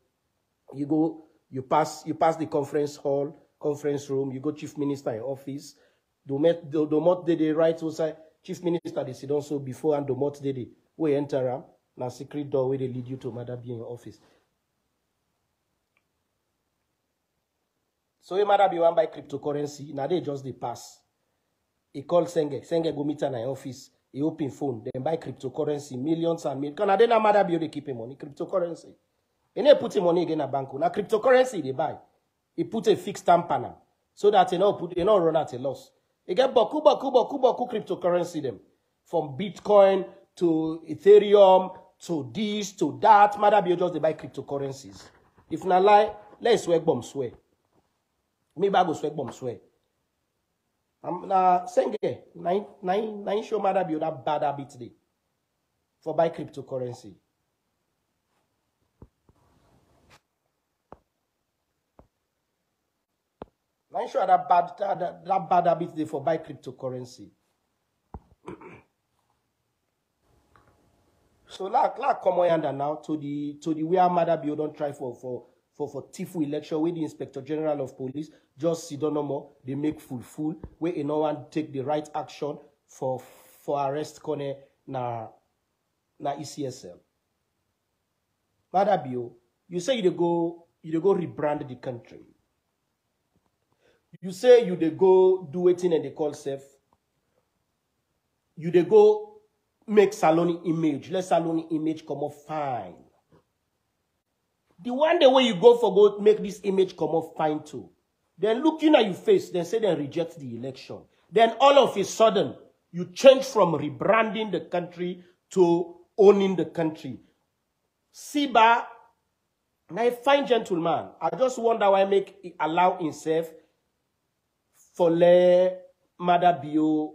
You pass the conference hall, conference room, you go chief minister in office. Domot they right outside chief minister they sit down so before and Domot they we enter now secret door where they lead you to Maada be in office. So we Maada be one by cryptocurrency, now they just they pass. He called Senge go meet in office. He open phone, then buy cryptocurrency, millions and millions. Because now Maada Bio, they keep him money, cryptocurrency. He never put him money again in a bank. Now cryptocurrency, they buy. He put a fixed stamp on them. So that he not run at a loss. He get boku cryptocurrency them. From Bitcoin to Ethereum to this to that. Maada Bio just they buy cryptocurrencies. If not lie, let's swear bomb swear. Maybe I go swear bomb swear. I'm saying nine show Maada Bio that bad habit today for buy cryptocurrency. Nine show that bad habit today for buy cryptocurrency. So like come on now to the where Maada Bio don't try for Tifu election where the Inspector General of Police just sit down no more. They make full where no one take the right action for arrest Kone na ECSL. Maada Bio, you say you go rebrand the country. You say you go do it in and they call safe. You go make Saloni image. Let Saloni image come off fine. The one the way you go for go make this image come off fine too. Then looking at your face, then say they reject the election. Then all of a sudden, you change from rebranding the country to owning the country. Siba, now a fine gentleman. I just wonder why allow himself for le Maada Bio,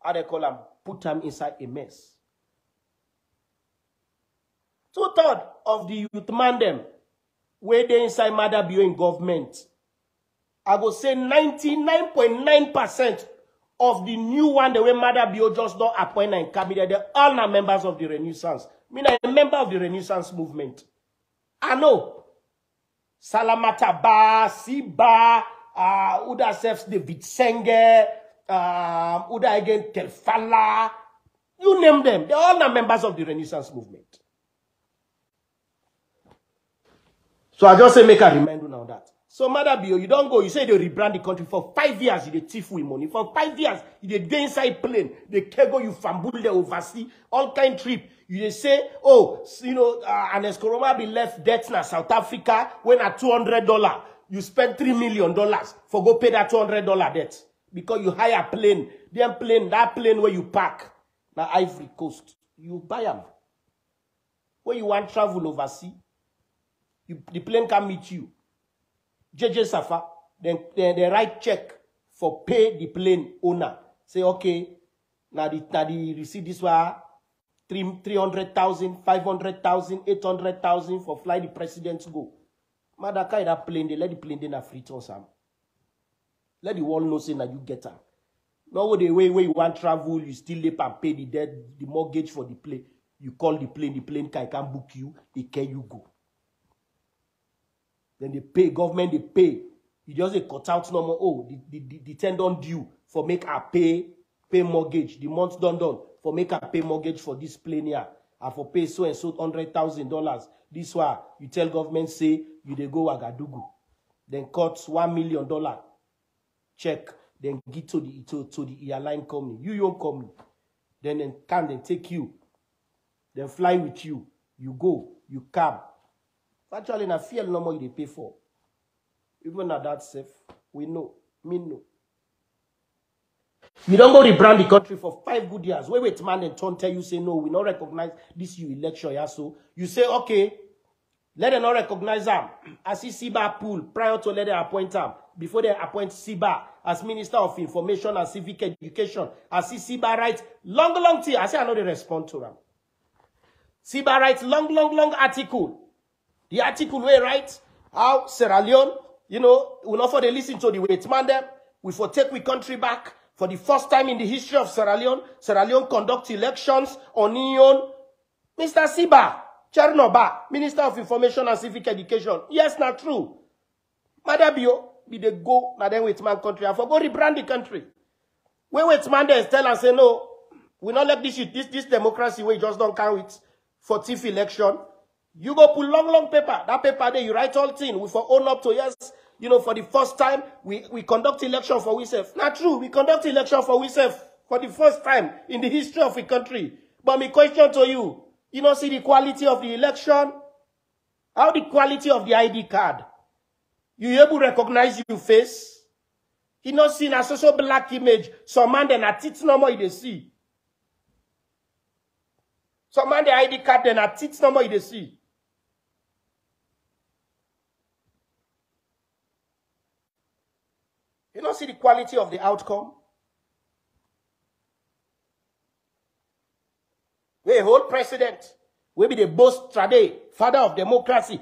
how they call him, put him inside a mess. 2/3 of the youth man them, where they inside Maada Bio in government. I go say 99.9% of the new one, the way Maada Bio just don't appoint in cabinet, they all are members of the Renaissance. I mean, I'm a member of the Renaissance movement. I know. Salamata Ba, Siba, Uda Sefs David Senge, Uda again Telfala. You name them. They all are members of the Renaissance movement. So I just say make a reminder now that. So Maada Bio, you don't go, you say they rebrand the country for 5 years, you dey thief with money. For 5 years, you dey inside plane, they cargo you fambul, they oversee, all kind trip. You dey say, oh, you know, Ernest Koroma be left debt na South Africa when at $200. You spend $3 million for go pay that $200 debt. Because you hire a plane. Then that plane where you park, na Ivory Coast. You buy them. When you want travel overseas, the plane can meet you. JJ Safa, then they write check for pay the plane owner. Say, okay, now the receipt this one 300,000, 500,000, 800,000 for fly the president to go. Madaka that plane, they let the plane in a free on some. Let the world know say that you get her. No the way where you want travel, you still lip and pay the debt, the mortgage for the plane. You call the plane can book you, it can you go. Then they pay, government they pay. You just they cut out no more. Oh, the tendon due for make a pay mortgage. The month done for make a pay mortgage for this plane here. And for pay so and so $100,000. This one, you tell government say you they go Wagadugu. Then cut $1 million check. Then get to the airline company. You own company. Then come then take you. Then fly with you. You go, you come. Actually, na fuel no more you pay for. Even at that safe, we know. Me know. You don't go rebrand the country for 5 good years. Wait, man, and turn tell you say no, we not recognize this you election. Yeah, so you say okay, let them not recognize them. As see Siba pool prior to let them appoint them. Before they appoint Siba as Minister of Information and Civic Education. As see Siba write long tea. I say I know they respond to them. Siba write long article. The article where write how Sierra Leone, you know, we not for they listen to the wait man them. We for take we country back for the first time in the history of Sierra Leone. Sierra Leone conduct elections on Ion. Mr. Siba, Chernoba, Minister of Information and Civic Education. Yes, not true. Maada Bio, be the go, na then wait man country. I for go rebrand the country. When wait man there tell and say no, we not let this democracy we just don't count it for TIF election. You go pull long paper. That paper there, you write all things. We for own up to yes, you know, for the first time, we conduct election for ourselves. Not true. We conduct election for ourselves For the first time in the history of a country. But my question to you, you don't see the quality of the election? How the quality of the ID card? You able to recognize your face? You not see a social black image. Some man then a teeth no more they see. Some man the ID card then a teeth no more they see. You don't see the quality of the outcome? We hold president. We be the boast today, father of democracy,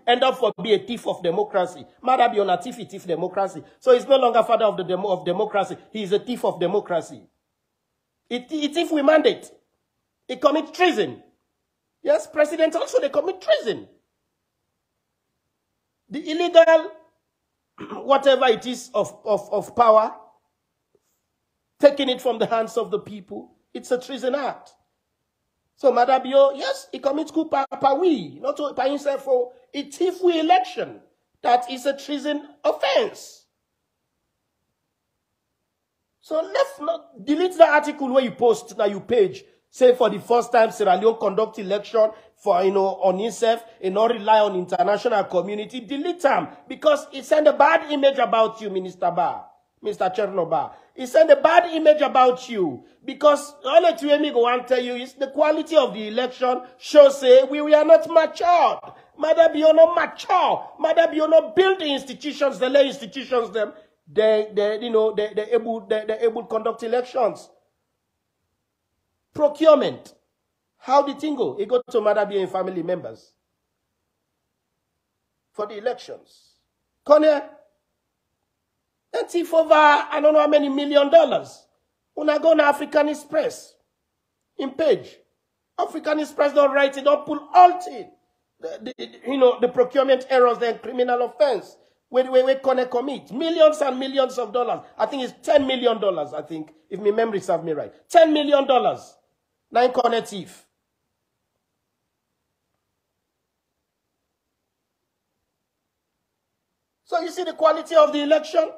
end up for be a thief of democracy. Maada be on a thief democracy. So he's no longer father of democracy. He is a thief of democracy. He thief we mandate. He commit treason. Yes, president also they commit treason. The illegal, whatever it is of power, taking it from the hands of the people, it's a treason act. So Maada Bio, yes, he commits coup par oui, not by himself for a thief we election. That is a treason offense. So let's not delete the article where you post now your page. Say for the first time Sierra Leone conduct election for on himself and not rely on international community. Delete them because it send a bad image about you, Minister Chernobyl. It send a bad image about you because all that you me go and tell you is the quality of the election shows say we are not matured. Maada Bio not mature. Maada Bio not build the institutions, the lay institutions them. They able to conduct elections. Procurement. How did thing go? It got to Maada Bio and family members for the elections. Corner. That's if over, I don't know how many $1 million. Una go na African Express. In page. African Express don't write it, don't pull all it. The procurement errors, then criminal offense. Where Kone commit. Millions and millions of dollars. I think it's $10 million, I think, if my memory serves me right. $10 million. Nine Kone thief. So you see the quality of the election?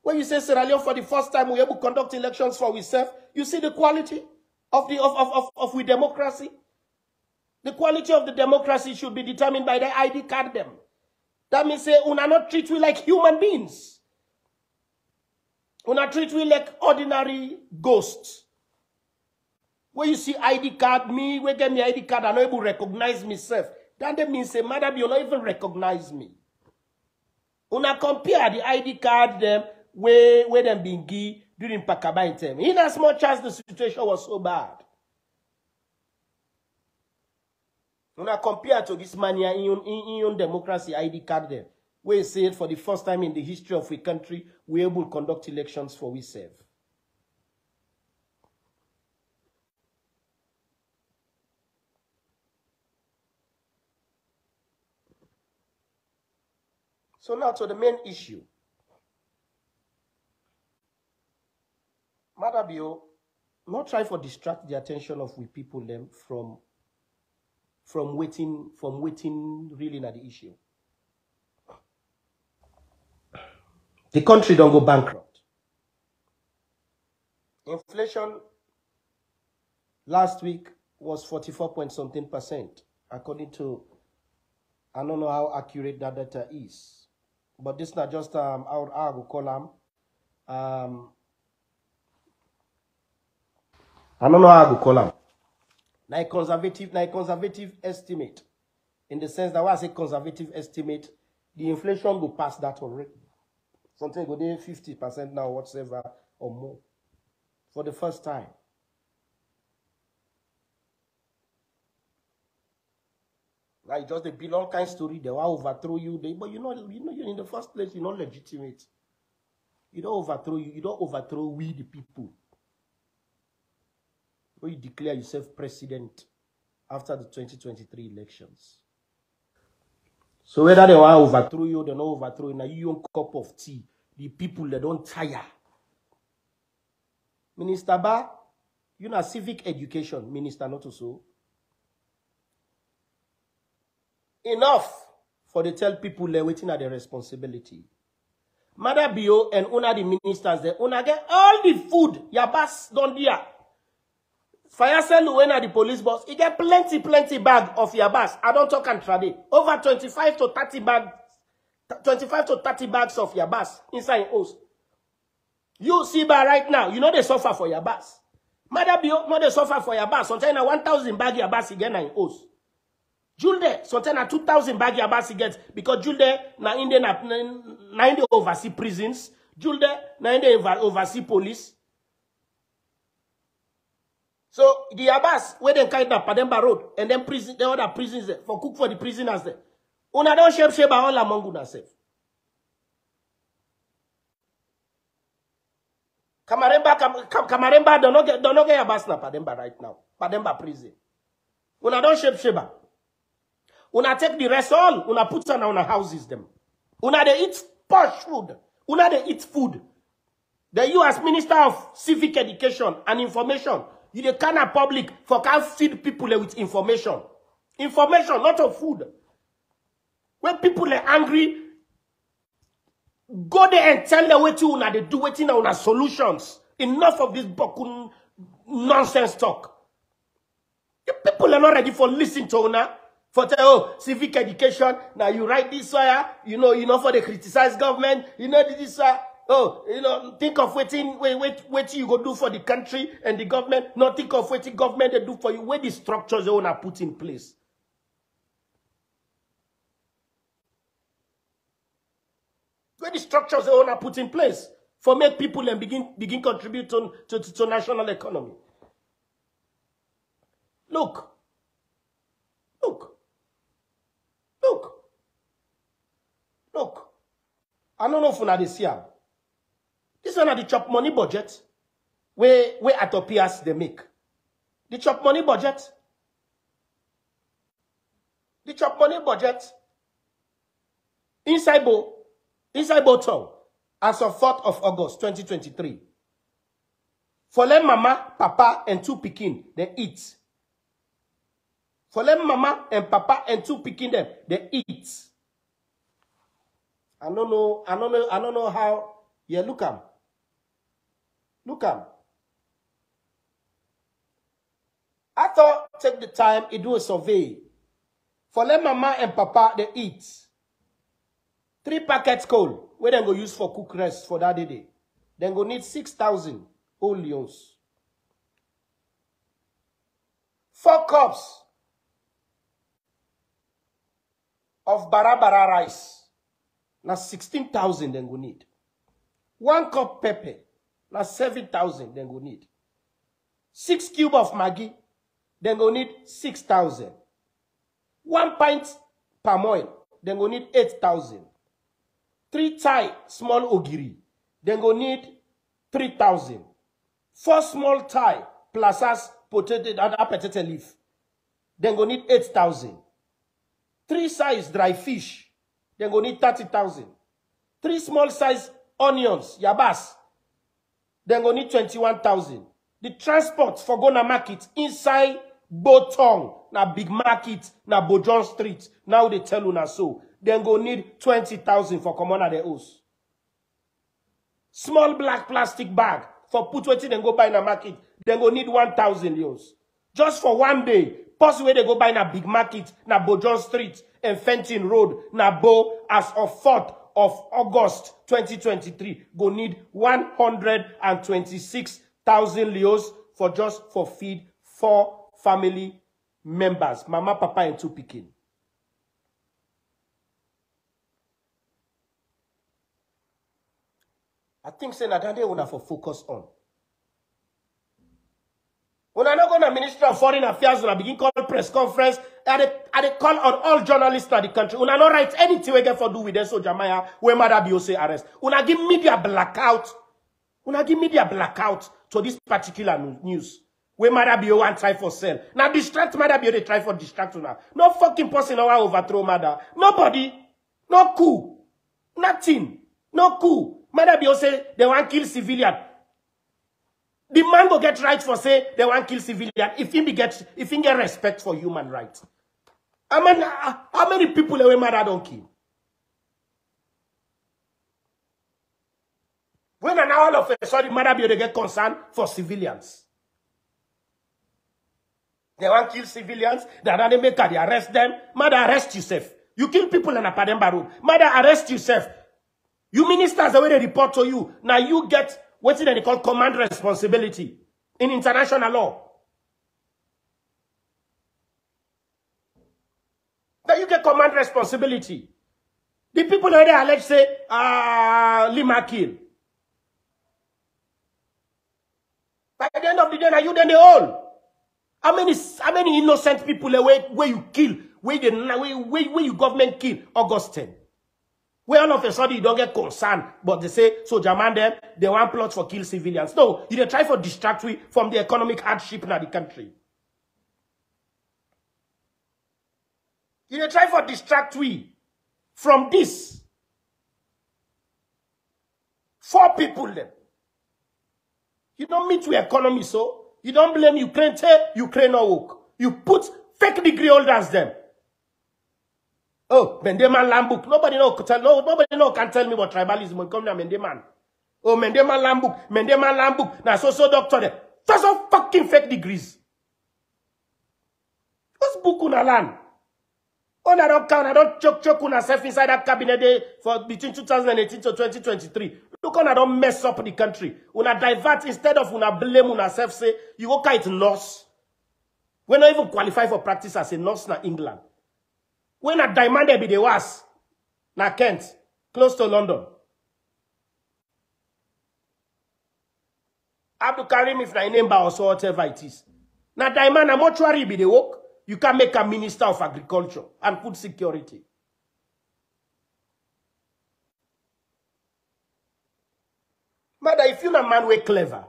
When you say Sierra Leone for the first time we able to conduct elections for ourselves, you see the quality of the democracy. The quality of the democracy should be determined by the ID card them. That means say una not treat we like human beings. Una treat we like ordinary ghosts. When you see ID card, me, we get me ID card, I not able to recognize myself. That means say Maada Bio not even recognize me. Una compare the ID card them where them being give during Pakaba time. In as much as the situation was so bad. When I compare to this mania in democracy ID card there, we say it for the first time in the history of a country, we're able to conduct elections for we serve. So now to the main issue. Maada Bio, not try for distract the attention of we people them from waiting really at the issue. The country don't go bankrupt. Inflation last week was 44.something%, according to, I don't know how accurate that data is, but this not just our column. I don't know how to call them. Now conservative estimate. In the sense that when I say conservative estimate, the inflation will pass that already. Something go there 50% now, whatsoever, or more. For the first time. Like just they build all kinds of story, they will overthrow you. But you know in the first place, you're not legitimate. You don't overthrow you, you don't overthrow we the people. When you declare yourself president after the 2023 elections. So whether they want to overthrow you or they don't overthrow you, now you own cup of tea. The people, they don't tire. Minister Ba, you know civic education, minister not so. Enough for they tell people they're waiting at their responsibility. Maada Bio and una the ministers there, una get all the food, your boss don't there. Fire sell when at the police boss, he get plenty bag of your bass. I don't talk and trade. Over 25 to 30 bags, 25 to 30 bags of your bass inside your house. You see by right now, you know they suffer for your bass. Maada Bio, no they suffer for your bass. Sometimes 1,000 bag your bass again in your house. Julde, sometimes 2,000 bag your bass again because Julde na inde oversee prisons. Julde na inde oversee police. So the Abbas, where they carry that Pademba Road, and then prison, the other prisons there, for cook for the prisoners there. Una don't sheba all among una self. Kamaremba don't get Abbas na Pademba right now. Pademba prison. Una don't sheba. Una take the rest all, una put on our houses them. Una they eat posh food. Una they eat food. The U.S. Minister of Civic Education and Information, you the kind of public for can feed people with information. Information, not of food. When people are angry, go there and tell them what you they do, what you solutions. Enough of this bokun nonsense talk. The people are not ready for listening to una. For tell, oh, civic education, now you write this way, you know for the criticize government, you know this way. Oh, think of what you go do for the country and the government. Not think of what the government they do for you. Where the structures they want to put in place. Where the structures they want to put in place for make people and begin contribute to national economy. Look. I don't know if una this year. This one are the chop money budget where Atopias they make. The chop money budget. The chop money budget. Inside Botong as of 4th of August 2023. For them mama, papa, and 2 pikin, they eat. For them mama and papa and 2 pikin them, they eat. I don't know how. Yeah, look am. I thought take the time and do a survey. For them mama and papa, they eat. 3 packets coal, where they go use for cook rest for that day. Then go need 6,000 olios. 4 cups of barabara rice. Now 16,000 then go need. 1 cup pepper. Now 7,000 then go need. 6 cubes of Maggi. Then go need 6,000. 1 pint palm oil. Then go need 8,000. 3 Thai small ogiri. Then go need 3,000. 4 small Thai plus as potato leaf. Then go need 8,000. 3 size dry fish. Then go need 30,000. 3 small size onions, yabas. Then go need 21,000. The transport for go na market inside Botong, na big market, na Bojon Street. Now they tell you na so. Then go need 20,000 for common at the house. Small black plastic bag for put wetin then go buy na market. Then go need 1,000 euros. Just for one day. Possibly they go buy na big market, na Bojon Street and Fenton Road, na Bo as of 4th of August 2023. Go need 126,000 leos for feed 4 family members. Mama, papa, and 2 pikin. I think say na that day una for focus on. When I not going to Ministry of Foreign Affairs, when I begin call press conference, I call on all journalists in the country. When I not write anything we get for do with them, so Jamaya, where Maada Bio say arrest. When I give media blackout, to this particular news. Where Maada Bio want try for sell. Now distract Maada Bio, they try for distract now. No fucking person now overthrow Maada. Nobody. No coup. Nothing. No coup. Maada Bio say they want kill civilian. The man go get right for say they want kill civilian if he get respect for human rights. I mean, how many people away Maada don't kill? Now all of a sudden, Maada they get concerned for civilians. They want to kill civilians. They make they arrest them. Maada, arrest yourself. You kill people in a Pademba road. Maada, arrest yourself. You ministers, the way they report to you, now you get what they call command responsibility in international law. Now you get command responsibility. The people already alleged say, Lima kill. By the end of the day, now you then the whole. How many innocent people where you kill, where you government kill August 10? Where all of a sudden you don't get concerned, but they say, so German them, they want plot for kill civilians. No, you try for distract we from the economic hardship in the country. You try for distract we from this. 4 people them. You don't meet with economy, so you don't blame Ukraine, Ukraine no work. You put fake degree holders them. Oh, Mendeman Lambuk. Nobody can tell me what tribalism will come to Mendeman. Oh, Mendeman Lambuk. Now so doctor there. That's all fucking fake degrees. What's book on a land? Oh, I don't count. I don't choke on myself inside that cabinet day for between 2018 to 2023. Look on, I don't mess up the country. Una divert instead of una blame una self say you go kite nurse. We not even qualify for practice as a nurse in England. When I demanded be the was na Kent, close to London. Abdul Karim if na name or so whatever it is. Na demand a mortuary be the work. You can make a minister of agriculture and food security. Maada, if you're a man way clever,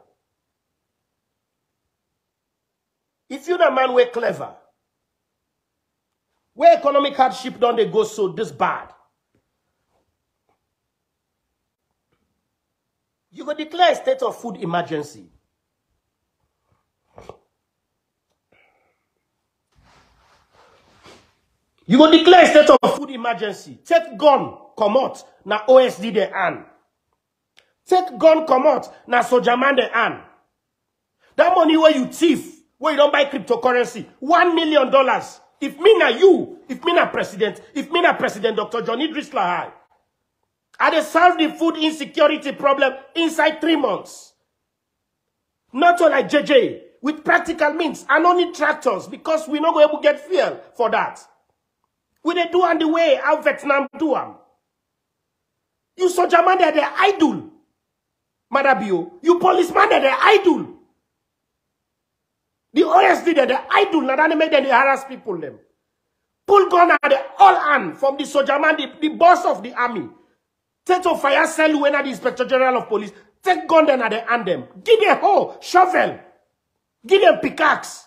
where economic hardship don't they go so this bad? You go declare a state of food emergency. You go declare a state of food emergency. Take gun, come out, na OSD de an. Take gun, come out, na Sojaman de an. That money where you thief, where you don't buy cryptocurrency, $1 million. If me na you, if me na President Dr. John Idriss Lahai, I dey solve the food insecurity problem inside 3 months. Not so like JJ, with practical means, and only tractors, because we not go able to get fuel for that. We dey do on the way how Vietnam do am. You soldier man they idle. Madabio, you policeman they idle. The OSD they idle, now they make them they harass people them. Pull gun at the all hand from the soldier man, the boss of the army. Take to fire cell when at the Inspector General of Police. Take gun then at the hand them. Give them hoe, shovel. Give them pickaxe.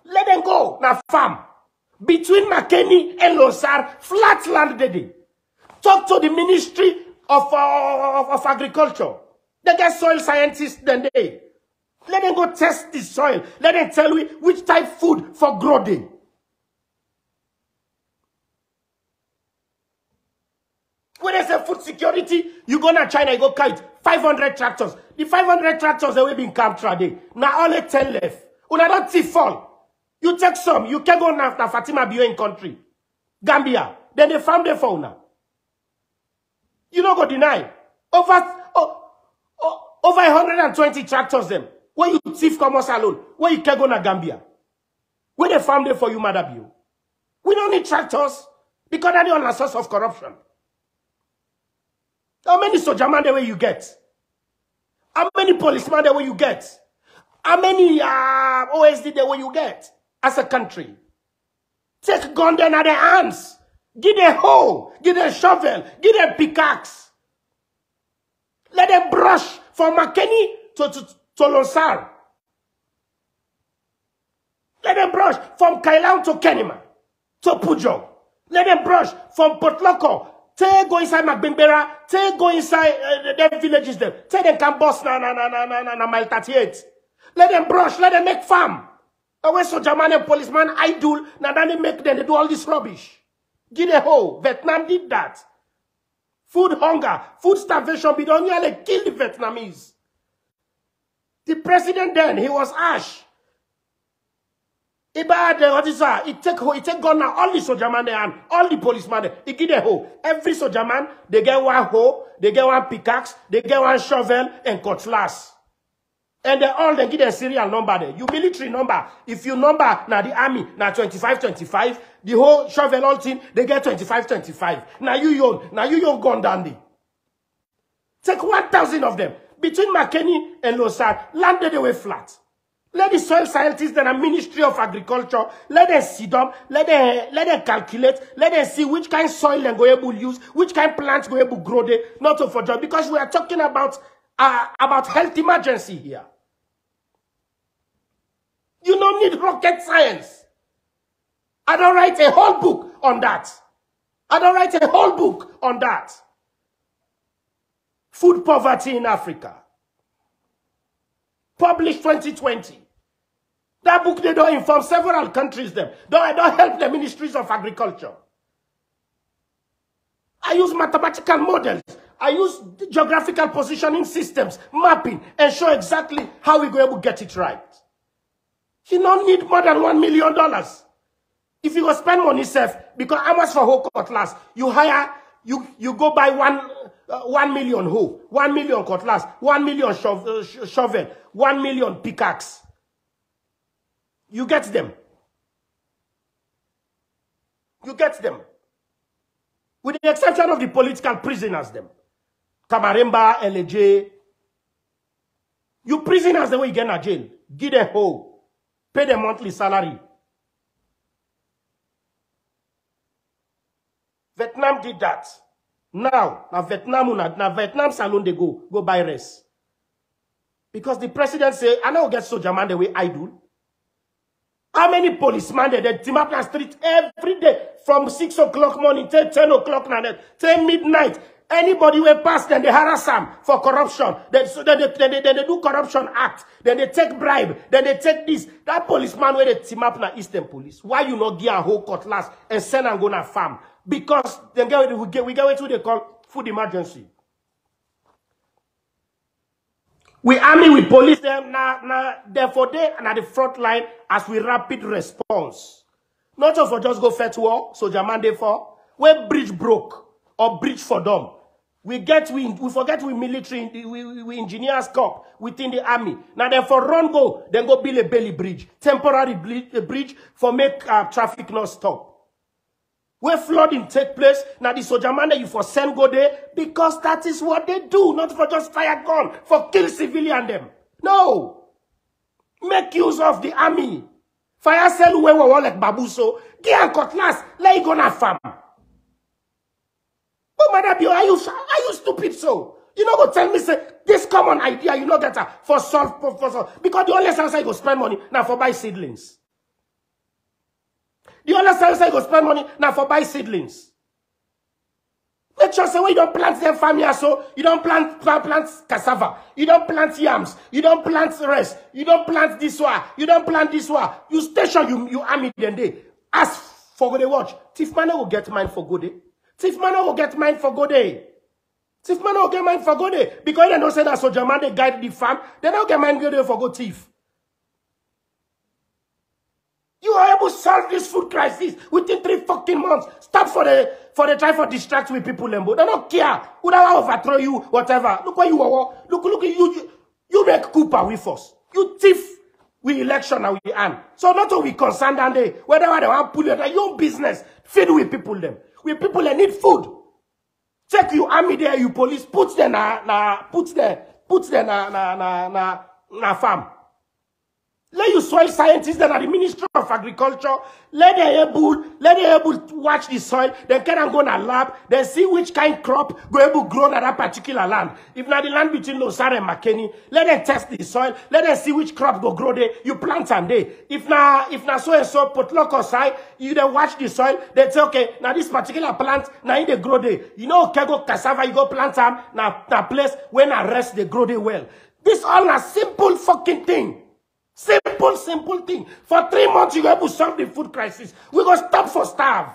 Let them go. Now farm. Between McKinney and Losar, flat land they. Talk to the Ministry of Agriculture. They get soil scientists then they. Let them go test the soil. Let them tell you which type food for growing. When they say food security, you go to China, you go kite 500 tractors. The 500 tractors they will be in camp today. Now only 10 left. Una don't see fall. You take some, you can go after Fatima Bio in country. Gambia. Then they found the phone now. You don't go deny. Over 120 tractors them. Where you thief commerce alone. Where you can go to Gambia. Where they found it for you, Maada Bio. We don't need tractors. Because that's the only source of corruption. How many soldier man the way you get? How many policemen the way you get? How many OSD the way you get? As a country. Take gun down at their hands. Give them hoe. Give them shovel. Give them pickaxe. Let them brush from McKinney to Lonsar. Let them brush from Kailan to Kenema. To Pujo. Let them brush from Potloko. Take go inside Magbimbera. Take go inside them villages them. Take them can boss na mile 38. Let them brush. Let them make farm. Always so German and policeman idle. Now then they make them. They do all this rubbish. Give a hoe. Vietnam did that. Food hunger, food starvation, be done nearly kill the Vietnamese. The president then, he was ash. He take gun now, all the soldier man there and all the policemen there, he give them hoe. Every soldier man, they get one hoe, they get one pickaxe, they get one shovel and cutlass. And they give their serial number there. You military number. If you number now the army, now 25, the whole shovel all thing, they get 25. Now you young gun down there. Take 1,000 of them. Between McKinney and Losar, landed away flat. Let the soil scientists and the Ministry of Agriculture, let them sit down, let them calculate, let them see which kind of soil they're going to use, which kind of plants going to grow there, not to for job. Because we are talking about health emergency here. You don't need rocket science. I don't write a whole book on that. Food poverty in Africa. Published 2020. That book, they don't inform several countries them. Don't help the ministries of agriculture. I use mathematical models. I use geographical positioning systems, mapping, and show exactly how we're going to get it right. You don't need more than $1 million. If you go spend money safe, because how much for whole cutlass? You hire, you go buy 1 million hoe, 1 million cutlass, 1 million shovel, 1 million pickaxe. You get them. With the exception of the political prisoners, them. Kamaremba, LJ. You prisoners, the way you get in jail. Give them hoe. Pay them monthly salary. Vietnam did that. Now Vietnam salon they go buy rest. Because the president say, I know get soldier man the way I do. How many policemen they team up on the street every day from 6 o'clock morning till 10 o'clock night till midnight? Anybody will pass, then they harass them for corruption. Then they do corruption act. Then they take bribe. Then they take this. That policeman where they team up na Eastern Police. Why you not give a whole cutlass and send and go na farm? Because then we get what they call food emergency. We army, we police them therefore they are at the front line as we rapid response. Not just for just go fetch war, so German day for where bridge broke or bridge for them. We forget we military, we engineers corps within the army. Now therefore run go, then go build a belly bridge, temporary bridge for make traffic not stop. Where flooding take place, now the soldier man that you for send go there, because that is what they do, not for just fire gun, for kill civilian them. No. Make use of the army. Fire sell where we like babuso, get a cutlass, let it go na farm. Oh, madam, are you stupid so? You know, go tell me, say, this common idea, you know, get for solve. Because the only answer you go spend money, now for buy seedlings. The only answer you go spend money, now for buy seedlings. Make sure, say, when you don't plant them farm here, so, you don't plant cassava, you don't plant yams, you don't plant rice, you don't plant this one, you don't plant this one. You station, you army then they. Ask for go they watch. Thief man will get mine for good day. Thief man will get mine for good day. Thief man will get mine for good day. Because they don't say that soldier man, they guide the farm, they don't get mine good day for good thief. You are able to solve this food crisis within 3 fucking months. Stop for the try for distract with people, Lembo. They don't care. Who don't overthrow you, whatever. Look what you are. Look you make Cooper with us. You thief with election and we earn. So not all we concerned and they whether they want to pull your own business, feed with people them. With people that need food. Check you army there, you police, put them na farm. Let you soil scientists that are the Ministry of Agriculture, let them able to watch the soil, then can go in a lab, then see which kind of crop go able to grow in that particular land. If not the land between Losar and McKinney, let them test the soil, let them see which crop go grow there, you plant and there. If na so and so put local side, you then watch the soil, then say, okay, now this particular plant, now in the grow there. You know, okay, go cassava, you go plant them, now place when I rest, they grow there well. This all a simple fucking thing. Simple thing. For 3 months, you able to solve the food crisis. We go stop for starve.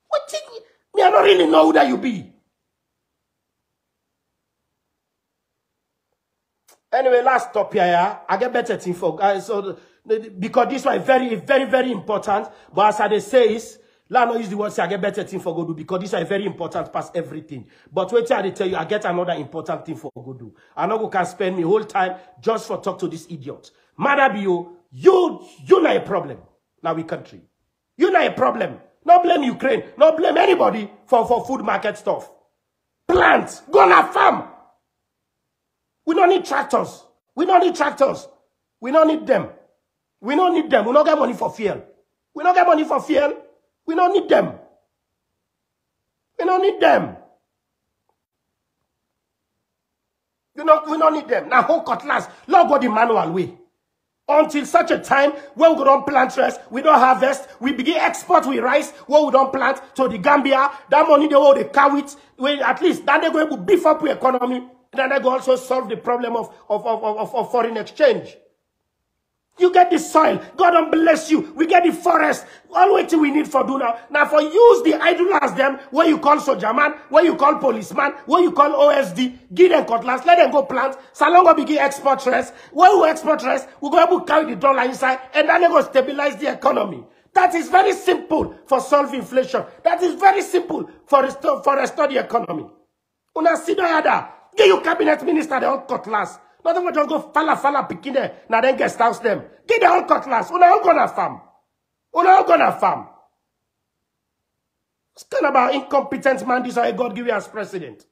What think me? I don't really know who that you be. Anyway, last stop here. Yeah? I get better thing for guys. Because this one is very, very, very important. But as I say is, let me use the word say I get better thing for go do because this one is very important past everything. But wait till I tell you, I get another important thing for go do. I know who can spend me whole time just for talk to this idiot. Maada you not a problem. Now we country. You not a problem. No blame Ukraine. No blame anybody for food market stuff. Plants. Go on a farm. We don't need tractors. We don't need tractors. We don't need them. We don't need them. We don't get money for fuel. We don't get money for fuel. We don't need them. We don't need them. We don't need them. Now, whole cutlass. Lord go the manual way. Until such a time when we don't plant rice, we don't harvest, we begin export with rice, where we don't plant to the Gambia. That money they will carry it. At least then they're going to beef up the economy. Then they go also solve the problem of foreign exchange. You get the soil. God don't bless you. We get the forest. All waiting we need for do now. Now for use the idlers them, where you call soldier man, where you call policeman, where you call OSD, give them cutlass, let them go plant. Salon go begin export rice. When we export rice, we go able to carry the dollar inside, and then they go stabilize the economy. That is very simple for solve inflation. That is very simple for restore the economy. Una sit down. Give you cabinet minister the whole cutlass. Not even just go falla picking there. Now then guest house them. Give the whole cutlass. Una all gonna farm. Una all gonna farm. It's kind of about incompetent man. This is why God give you as president.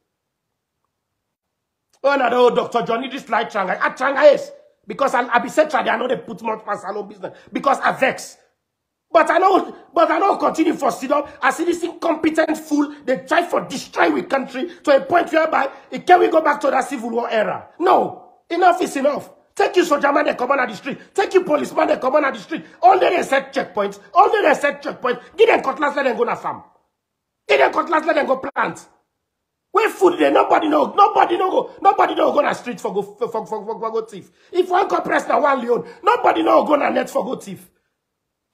Oh, now the old Dr. Johnny this light tranga. I tranga is because I be said I know they put much past salon business because I vex. But I know continue for sit up. I see this incompetent fool. They try for destroy we country to a point whereby can we go back to that civil war era? No. Enough is enough. Take you soldier man, they come on the street. Take you policeman, they come on the street. All they set checkpoints. All they set checkpoints. Give them cutlass, let them go to farm. Give them cutlass, let them go plant. Where food there? Nobody know. Nobody know go na street for go thief. If one go press na one leon, nobody know go na net for go thief.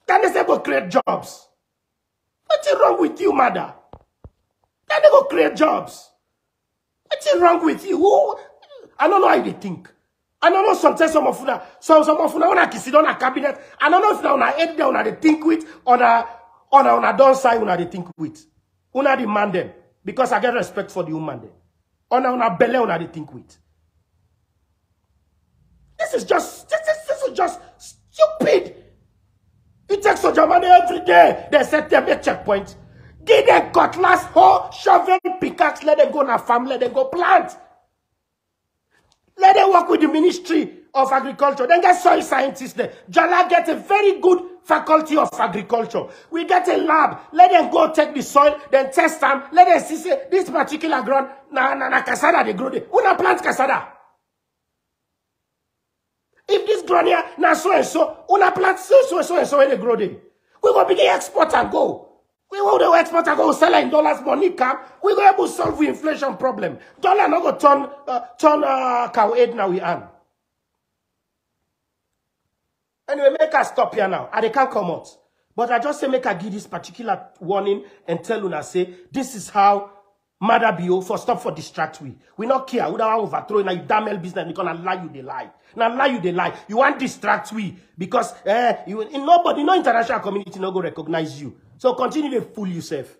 Then they say go create jobs. What's wrong with you, Maada? Then they go create jobs. What's wrong with you? Who? I don't know how they think. I don't know sometimes some of you when I sit on a cabinet. I don't know if now head down they think with on a downside when they think with. Una demand them because I get respect for the human them. On a belly when they think with. This is just stupid. It takes soldier money every day. They set them a checkpoint. Give them cutlass, hoe, shovel, pickaxe, let them go na farm, let them go plant. Let them work with the Ministry of Agriculture. Then get soil scientists there. Jala get a very good faculty of agriculture. We get a lab. Let them go take the soil, then test them. Let them see say, this particular ground, na cassava they grow there. Una plant cassava. If this ground here, na so and so, una plant so and so when they grow there. We will begin export and go. We will export and go sell in dollars money come. We will able to solve the inflation problem. Dollar not go turn cow aid now we earn. Anyway, make us stop here now. And they can't come out. But I just say make I give this particular warning and tell Una say this is how Maada BO for stop for distract we. We not care. We don't want to overthrow now you damn hell business because lie you they lie. Now lie you they lie. You want distract we because nobody, no international community no go recognize you. So continue to fool yourself.